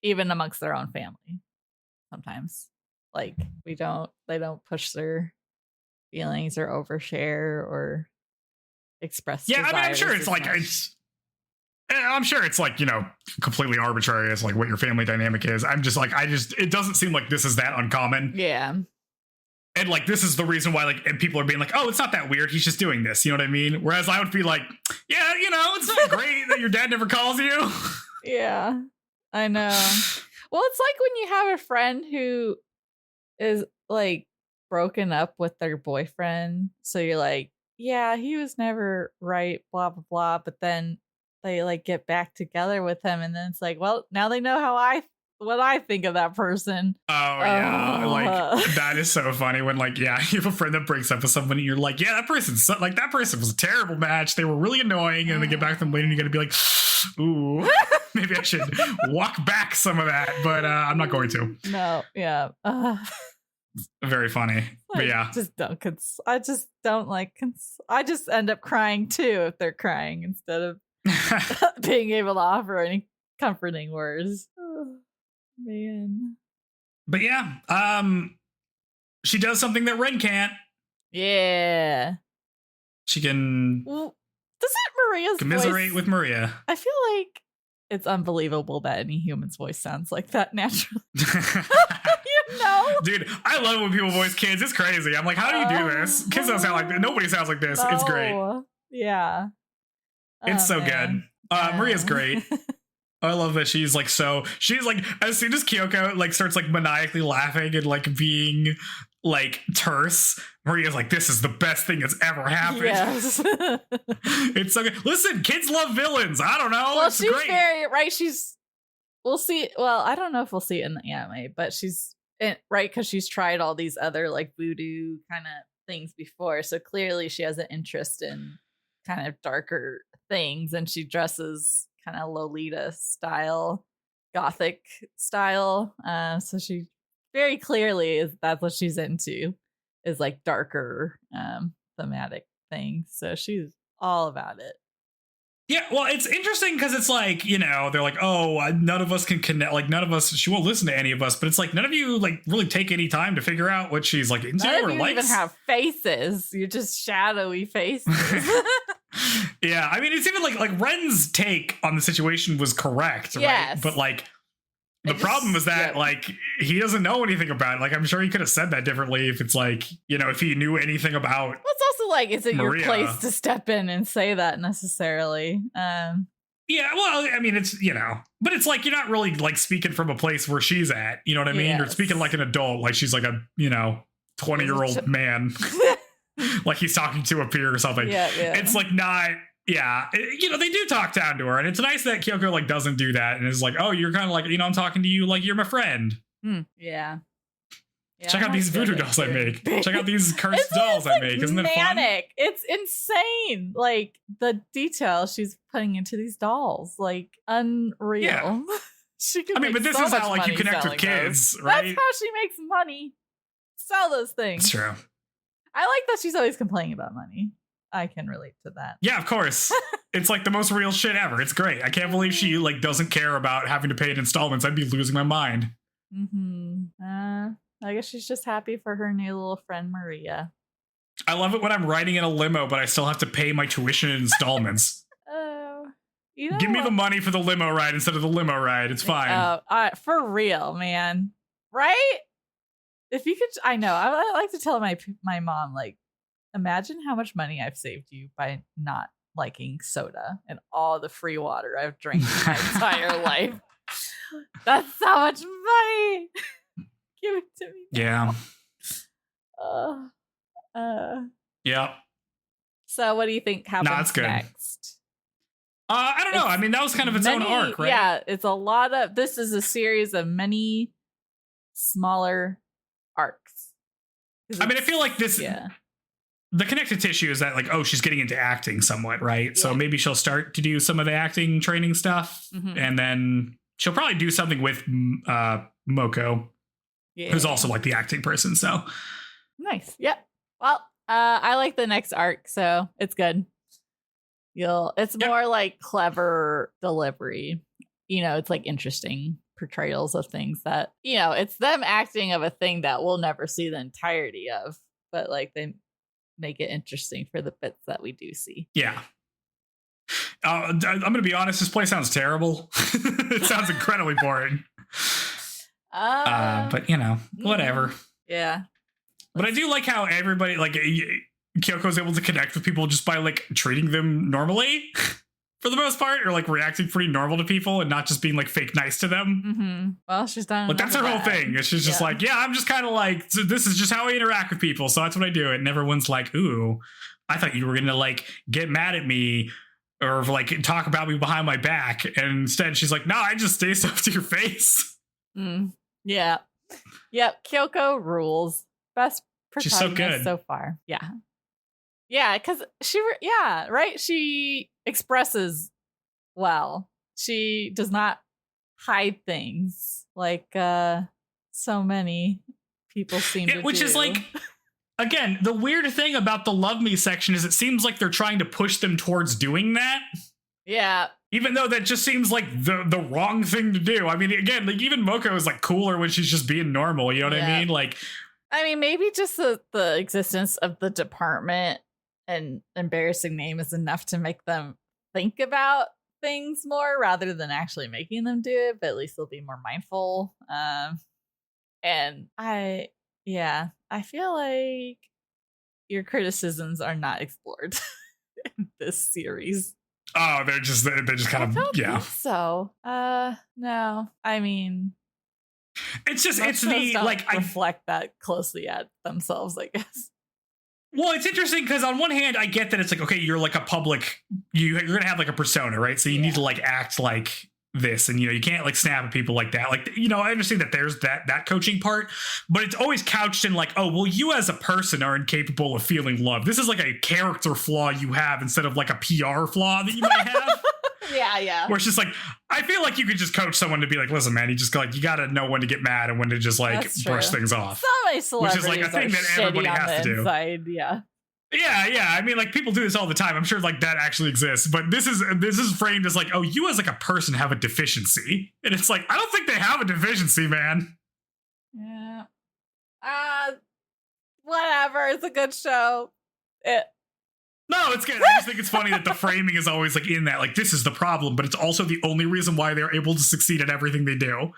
even amongst their own family. Sometimes, like they don't push their feelings or overshare or express. Yeah, I mean, I'm sure it's like I'm sure it's like, completely arbitrary as like what your family dynamic is. I'm just like, it doesn't seem like this is that uncommon. Yeah. And like, this is the reason why like, and people are being like, oh, it's not that weird. He's just doing this. You know what I mean? Whereas I would be like, yeah, it's not great that your dad never calls you. Yeah, I know. Well, it's like when you have a friend who is like broken up with their boyfriend. So you're like, yeah, he was never right, blah, blah, blah. But then they like get back together with him, and then it's like, well, now they know what I think of that person. Oh yeah, like that is so funny when like, yeah, you have a friend that breaks up with somebody, and you're like, yeah, that person was a terrible match. They were really annoying, and they get back to them later, and you got to be like, ooh, maybe I should walk back some of that, but I'm not going to. No, yeah. Very funny, but yeah. I just don't like. I just end up crying too if they're crying instead of being able to offer any comforting words. Oh, man. But yeah, she does something that Ren can't. Yeah. She can. Well, doesn't Maria's commiserate voice, with Maria? I feel like it's unbelievable that any human's voice sounds like that naturally. Dude, I love when people voice kids. It's crazy. I'm like, how do you do this? Kids don't sound like this. Nobody sounds like this. No. It's great. Yeah. It's so good. Maria's great. I love that she's like, as soon as Kyoko like starts like maniacally laughing and like being like terse, Maria's like, this is the best thing that's ever happened. Yes. It's so good. Listen, kids love villains. I don't know. Well, she's great. Very right. we'll see. Well, I don't know if we'll see it in the anime, but she's right because she's tried all these other like voodoo kind of things before. So clearly she has an interest in kind of darker things, and she dresses kind of Lolita style, gothic style. So she very clearly that's what she's into, is like darker thematic things. So she's all about it. Yeah, well, it's interesting because it's like, you know, they're like, oh, none of us can connect. Like, none of us, she won't listen to any of us. But it's like, none of you, like, really take any time to figure out what she's, like, into None or of you likes. even have faces. You're just shadowy faces. Yeah, I mean, it's even like Ren's take on the situation was correct, right? Yes. But, like, the problem is that, like, he doesn't know anything about it. Like, I'm sure he could have said that differently if it's like, you know, if he knew anything about. Well, it's also like, is it Maria. your place to step in and say that necessarily? Yeah, well, I mean, it's, you know, but it's like, you're not really like speaking from a place where she's at, you know what I mean? Yes. You're speaking like an adult, like she's like a, you know, 20-year-old man, like he's talking to a peer or something. Yeah. It's like not. Yeah, you know, they do talk down to her, and it's nice that Kyoko like doesn't do that and is like, oh, you're kind of like, you know, I'm talking to you like you're my friend. Yeah. Check out these voodoo dolls I make. Check out these cursed dolls I make. Isn't it fun? It's insane. Like the detail she's putting into these dolls, like unreal. Yeah. She can. I mean, but this is how like you connect with kids, those. right? That's how she makes money. Sell those things. It's true. I like that she's always complaining about money. I can relate to that. Yeah, of course. It's like the most real shit ever. It's great. I can't believe she like doesn't care about having to pay in installments. I'd be losing my mind. I guess she's just happy for her new little friend Maria. I love it when I'm riding in a limo, but I still have to pay my tuition in installments. You know Give me what? the money for the limo ride instead of the limo ride. It's fine. For real, man. Right? If you could, I know. I like to tell my mom, like, imagine how much money I've saved you by not liking soda and all the free water I've drank my entire life. That's so much money. Give it to me now. Yeah. Yeah. So what do you think happens next? I don't know. I mean, that was kind of its own arc, right? Yeah, it's a lot of, this is a series of many smaller arcs. I mean, I feel like this, the connective tissue is that like, oh, she's getting into acting somewhat, right? Yeah. So maybe she'll start to do some of the acting training stuff, and then she'll probably do something with Moko, who's also like the acting person. So nice. Yep. Well, I like the next arc, so it's good. It's more like clever delivery. You know, it's like interesting portrayals of things that, you know, it's them acting of a thing that we'll never see the entirety of, but like they make it interesting for the bits that we do see. Yeah. I'm going to be honest, this play sounds terrible. It sounds incredibly boring. But, you know, whatever. Yeah. But I do like how everybody, like, Kyoko's able to connect with people just by, like, treating them normally for the most part, or, like, reacting pretty normal to people and not just being, like, fake nice to them. Well, she's done. Like, that's her whole thing. It's just like, yeah, I'm just kind of like, so this is just how I interact with people, so that's what I do. And everyone's like, ooh, I thought you were going to, like, get mad at me or, like, talk about me behind my back. And instead, she's like, no, I just stay stuff to your face. Yeah. Yep. Kyoko rules. Best protagonist She's so good so far. Yeah. Yeah, because right? She expresses well. She does not hide things like so many people seem to which do. is like, again, the weird thing about the Love Me section is it seems like they're trying to push them towards doing that. Yeah. Even though that just seems like the wrong thing to do. I mean, again, like even Moko is like cooler when she's just being normal. You know what I mean? Like, I mean, maybe just the existence of the department and embarrassing name is enough to make them think about things more rather than actually making them do it, but at least they'll be more mindful. And I feel like your criticisms are not explored in this series. Oh, they're just kind of think so. No, I mean, it's the like reflect that closely at themselves, I guess. Well, it's interesting because on one hand, I get that it's like, okay, you're like a public, you're gonna have like a persona, right? So you need to like act like this, and you can't like snap at people like that. Like, I understand that there's that coaching part, but it's always couched in like, oh well, you as a person are incapable of feeling love. This is like a character flaw you have instead of like a PR flaw that you might have. Yeah. Where it's just like, I feel like you could just coach someone to be like, listen, man, you got to know when to get mad and when to just like brush things off. So many celebrities, which is like a thing that everybody has to do. Yeah. Yeah. I mean, like people do this all the time. I'm sure like that actually exists, but this is framed as like, oh, you as like a person have a deficiency, and it's like, I don't think they have a deficiency, man. Yeah. Whatever. It's a good show. No, it's good. I just think it's funny that the framing is always like in that, like this is the problem, but it's also the only reason why they're able to succeed at everything they do.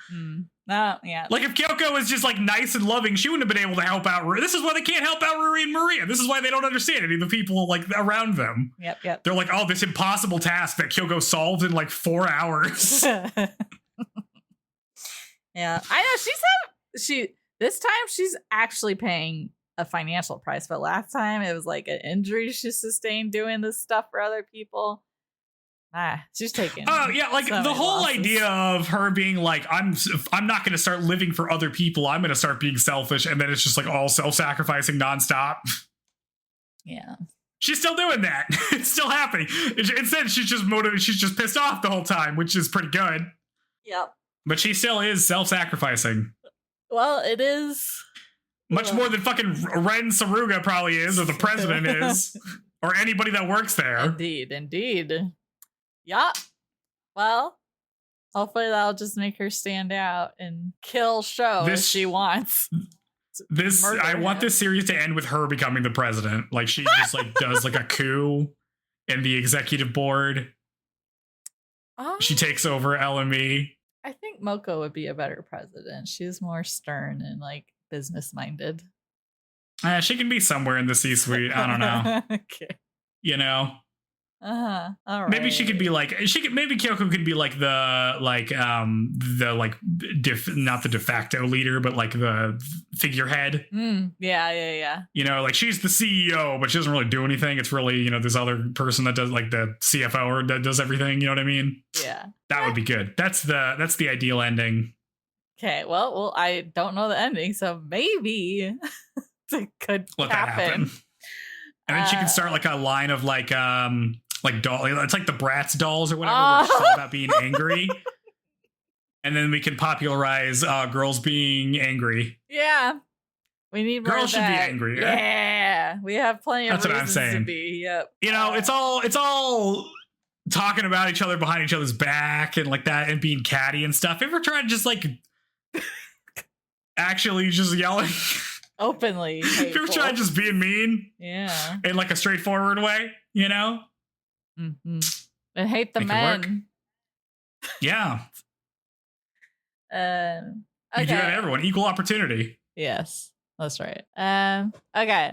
Yeah. Like if Kyoko was just like nice and loving, she wouldn't have been able to help out. This is why they can't help out Ruri and Maria. This is why they don't understand any of the people like around them. Yep. They're like, oh, this impossible task that Kyoko solved in like 4 hours. Yeah, I know this time she's actually paying a financial price, but last time it was like an injury she sustained doing this stuff for other people. She's taking. Oh yeah, like so the whole losses. idea of her being like, I'm not going to start living for other people. I'm going to start being selfish, and then it's just like all self-sacrificing nonstop. Yeah, she's still doing that. It's still happening. Instead, she's just motivated. She's just pissed off the whole time, which is pretty good. Yep. But she still is self-sacrificing. Well, it is. Much more than fucking Ren Saruga probably is, or the president is, or anybody that works there. Indeed. Yeah. Well, hopefully that'll just make her stand out and kill Sho if she wants. I want this series to end with her becoming the president. Like she just like does like a coup in the executive board. She takes over LME. I think Moko would be a better president. She's more stern and like business minded. She can be somewhere in the C-suite. I don't know. Okay. All right. Maybe she could be like maybe Kyoko could be like the not the de facto leader, but like the figurehead. Yeah. Like she's the CEO, but she doesn't really do anything. It's really, this other person that does like the CFO or that does everything. You know what I mean? Yeah. That would be good. That's the ideal ending. Okay, well, I don't know the ending, so maybe it could happen. And then she can start like a line of like doll. It's like the Bratz dolls or whatever. Where it's all about being angry, and then we can popularize girls being angry. Yeah, we need more girls should be angry. Yeah, we have plenty of reasons what I'm saying. to be. Yep. It's all talking about each other behind each other's back and like that, and being catty and stuff. Ever tried to just like actually just yelling openly? Have you ever tried just being mean? Yeah, in like a straightforward way, Mm-hmm. And hate the men. Yeah. Okay. You do that to everyone. Equal opportunity. Yes, that's right. Okay,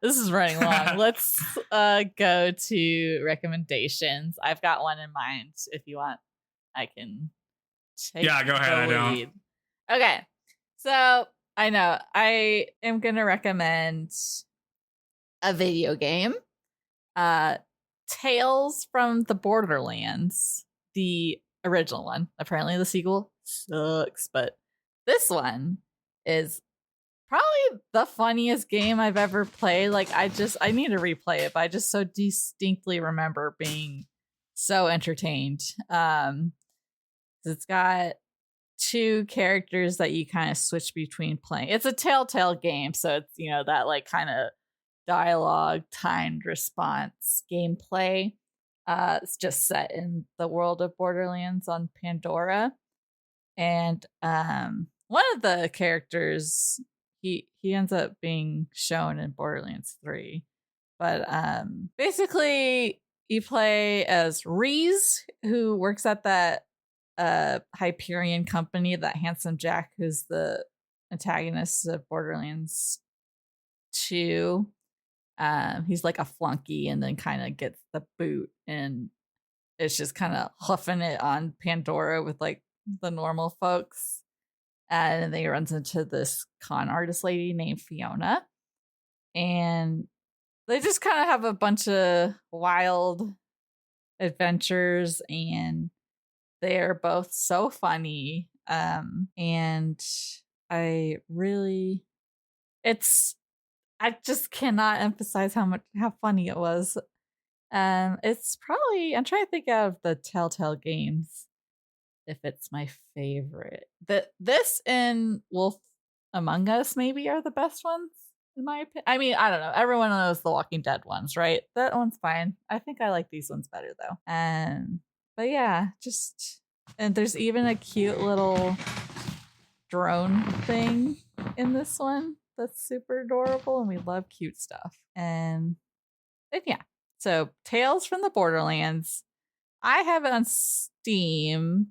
this is running long. Let's go to recommendations. I've got one in mind. If you want, I can take go ahead. I don't. Okay, so I know I am going to recommend a video game. Tales from the Borderlands, the original one. Apparently the sequel sucks, but this one is probably the funniest game I've ever played. Like I need to replay it, but I just so distinctly remember being so entertained. It's got 2 characters that you kind of switch between playing. It's a Telltale game, so it's that like kind of dialogue timed response gameplay. It's just set in the world of Borderlands on Pandora, and one of the characters he ends up being shown in Borderlands 3, but basically you play as Reese, who works at that Hyperion company, that Handsome Jack who's the antagonist of Borderlands 2. He's like a flunky and then kind of gets the boot, and it's just kind of huffing it on Pandora with like the normal folks. And then he runs into this con artist lady named Fiona, and they just kind of have a bunch of wild adventures, and They're both so funny. And I really, I just cannot emphasize how funny it was. It's probably, I'm trying to think of the Telltale games if it's my favorite. This and Wolf Among Us maybe are the best ones in my opinion. I mean, I don't know. Everyone knows the Walking Dead ones, right? That one's fine. I think I like these ones better though. But yeah, and there's even a cute little drone thing in this one that's super adorable, and we love cute stuff. And yeah, so Tales from the Borderlands. I have it on Steam.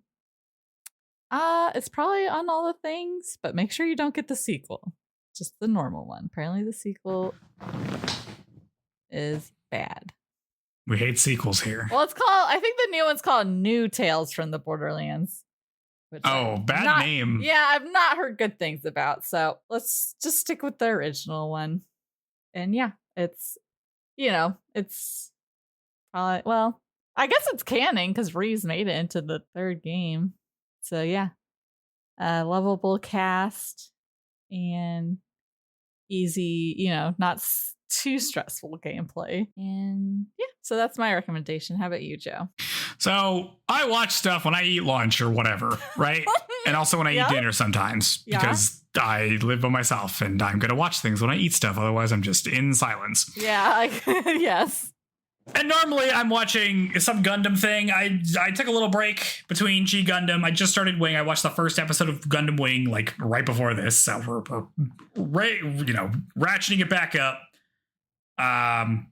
It's probably on all the things, but make sure you don't get the sequel. Just the normal one. Apparently the sequel is bad. We hate sequels here. Well, I think the new one's called New Tales from the Borderlands. Bad name. Yeah, I've not heard good things about. So let's just stick with the original one. And yeah, it's well, I guess it's canon because Reeves made it into the third game. So yeah, lovable cast and easy, not too stressful gameplay. And yeah, so that's my recommendation. How about you, Joe? So I watch stuff when I eat lunch or whatever, right? And also when I eat dinner sometimes because I live by myself and I'm going to watch things when I eat stuff. Otherwise, I'm just in silence. Yeah, yes. And normally I'm watching some Gundam thing. I took a little break between G Gundam. I just started Wing. I watched the first episode of Gundam Wing like right before this. So we're ratcheting it back up.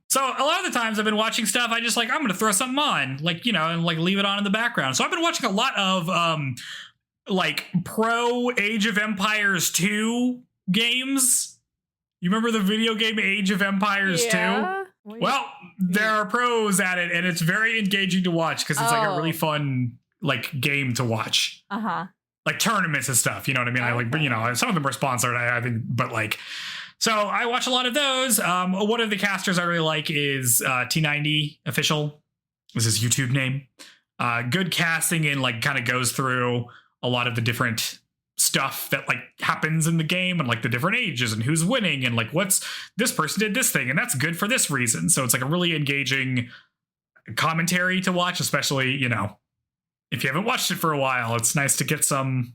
So a lot of the times I've been watching stuff. I just I'm going to throw something on and leave it on in the background. So I've been watching a lot of pro Age of Empires 2 games. You remember the video game Age of Empires 2? Well, there are pros at it, and it's very engaging to watch because it's a really fun game to watch. Like tournaments and stuff. You know what I mean? Okay. Some of them are sponsored. I think, but so I watch a lot of those. One of the casters I really like is T90 Official. Is his YouTube name? Good casting and kind of goes through a lot of the different stuff that happens in the game and the different ages and who's winning and what's this person did this thing and that's good for this reason. So it's a really engaging commentary to watch, especially if you haven't watched it for a while. It's nice to get some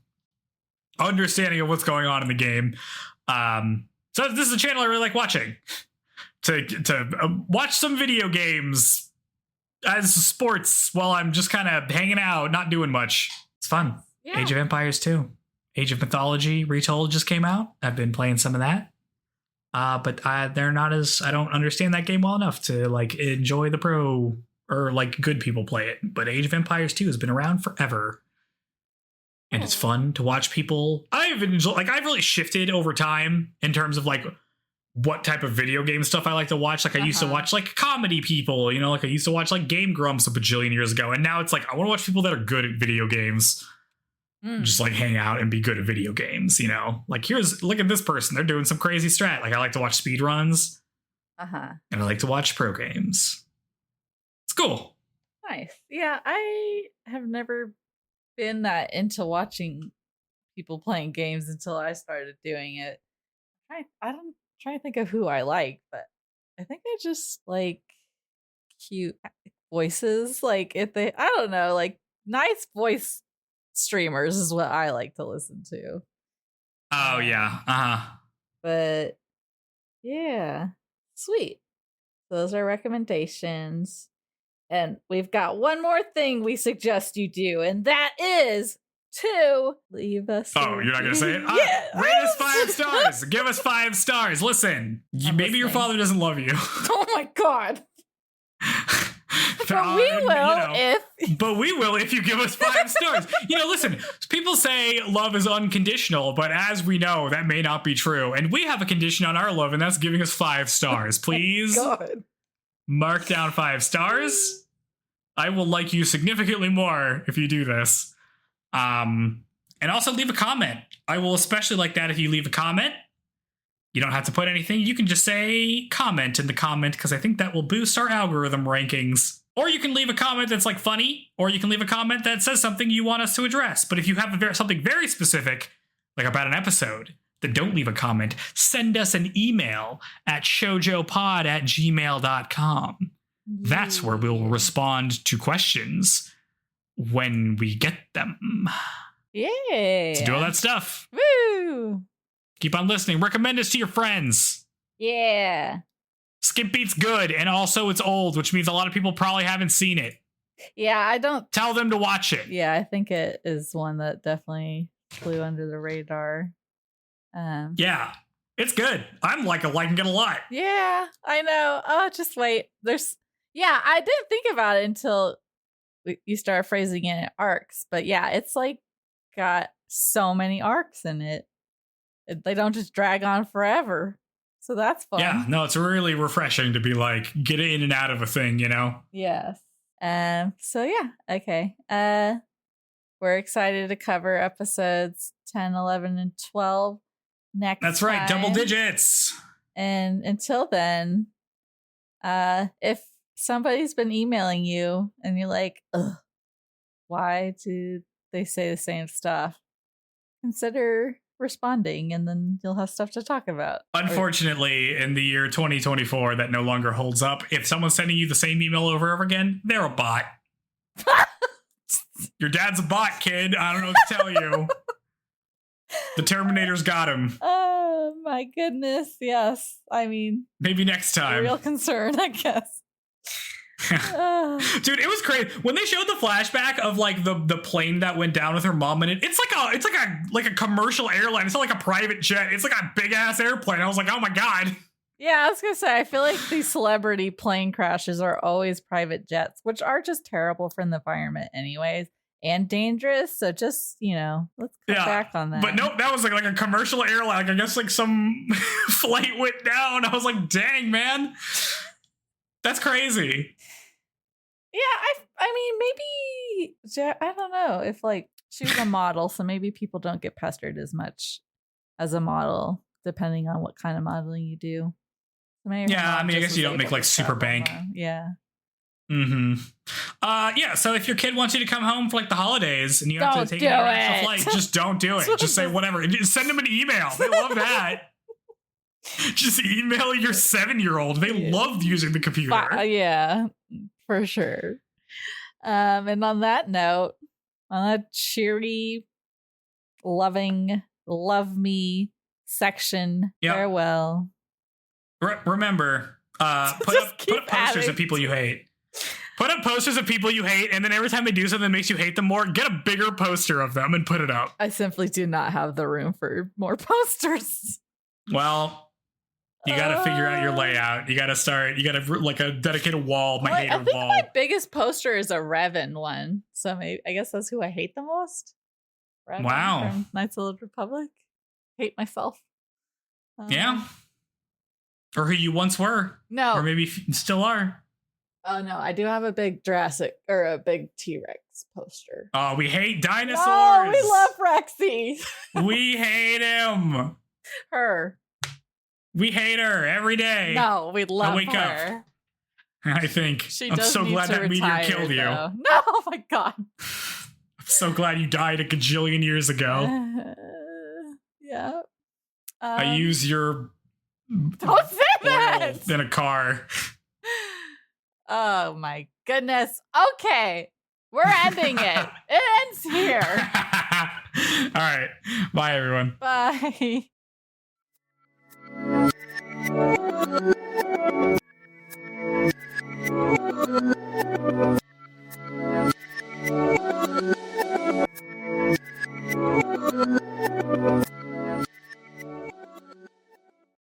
understanding of what's going on in the game. So this is a channel I really like watching to watch some video games as sports while I'm just kind of hanging out, not doing much. It's fun. Yeah. Age of Empires 2. Age of Mythology Retold just came out. I've been playing some of that. But they're not I don't understand that game well enough to enjoy the pro or good people play it. But Age of Empires 2 has been around forever. And it's fun to watch people. I've enjoyed, I've really shifted over time in terms of what type of video game stuff I like to watch. I used to watch comedy people, I used to watch Game Grumps a bajillion years ago. And now it's I want to watch people that are good at video games. Just hang out and be good at video games, look at this person. They're doing some crazy strat. I like to watch speed runs. And I like to watch pro games. It's cool. Nice. Yeah, I have never been that into watching people playing games until I started doing it. I'm trying to think of who I like, but I think I just like cute voices. If they, I don't know, nice voice streamers is what I like to listen to. Oh yeah. But yeah, sweet. Those are recommendations. And we've got one more thing we suggest you do, and that is to leave us. Oh, you're not going to say it? Yeah. Rate us 5 stars. Give us 5 stars. Listen, maybe your father doesn't love you. Oh my God. But we will if you give us 5 stars. Listen, people say love is unconditional, but as we know, that may not be true. And we have a condition on our love, and that's giving us 5 stars. Please mark down 5 stars. I will like you significantly more if you do this. And also leave a comment. I will especially like that if you leave a comment. You don't have to put anything. You can just say comment in the comment, because I think that will boost our algorithm rankings. Or you can leave a comment that's like funny, or you can leave a comment that says something you want us to address. But if you have something very specific, like about an episode, then don't leave a comment. Send us an email at shoujopod@gmail.com. That's where we'll respond to questions when we get them. Yeah. So do all that stuff. Woo! Keep on listening. Recommend us to your friends. Yeah. Skip Beat's good, and also it's old, which means a lot of people probably haven't seen it. Yeah, I don't... Tell them to watch it. Yeah, I think it is one that definitely flew under the radar. Yeah, it's good. I'm liking it a lot. Yeah, I know. Oh, just wait. Yeah, I didn't think about it until you start phrasing it in arcs. But yeah, it's like got so many arcs in it. They don't just drag on forever. So that's fun. Yeah, no, it's really refreshing to be like, get in and out of a thing, you know? Yes. So yeah, okay. We're excited to cover episodes 10, 11, and 12 next time. That's right, double digits. And until then, if somebody's been emailing you and you're like, ugh, why do they say the same stuff? Consider responding, and then you'll have stuff to talk about. Unfortunately, in the year 2024, that no longer holds up. If someone's sending you the same email over and over again, they're a bot. Your dad's a bot, kid. I don't know what to tell you. The Terminator's got him. Oh my goodness, yes. I mean, maybe next time. Real concern, I guess. Dude, it was crazy when they showed the flashback of like the plane that went down with her mom in it. It's like a commercial airline. It's not like a private jet. It's like a big ass airplane. I was like, oh my god. Yeah, I was gonna say, I feel like these celebrity plane crashes are always private jets, which are just terrible for the environment anyways, and dangerous. So just, let's cut back on that. But nope, that was like a commercial airline. Like, I guess like some flight went down. I was like, dang, man. That's crazy. Yeah, I mean, maybe, I don't know if like she was a model, so maybe people don't get pestered as much as a model, depending on what kind of modeling you do. Yeah, I mean, I guess you don't make like super bank. Yeah. Mm-hmm. Yeah, so if your kid wants you to come home for like the holidays and you have to take an international flight, just don't do it. Just say whatever. Send them an email. They love that. Just email your 7-year-old. They love using the computer. Yeah, for sure. And on that note, on that cheery, loving, love me section, farewell. Remember, put up posters of people you hate. Put up posters of people you hate, and then every time they do something that makes you hate them more, get a bigger poster of them and put it up. I simply do not have the room for more posters. Well, you got to figure out your layout. You got to like a dedicated wall, my hater wall. I think my biggest poster is a Revan one. So maybe, I guess that's who I hate the most. Revan from Knights of the Old Republic. Hate myself. Yeah. Or who you once were. No. Or maybe still are. Oh, no. I do have a big Jurassic or a big T-Rex poster. Oh, we hate dinosaurs. Oh, we love Rexy. We hate him. Her. We hate her every day. No, we love her. Wake up. I think. I'm so glad that meteor killed you. No, oh my god. I'm so glad you died a gajillion years ago. Yeah. I use your don't say that in a car. Oh my goodness. Okay. We're ending it. It ends here. All right. Bye, everyone. Bye.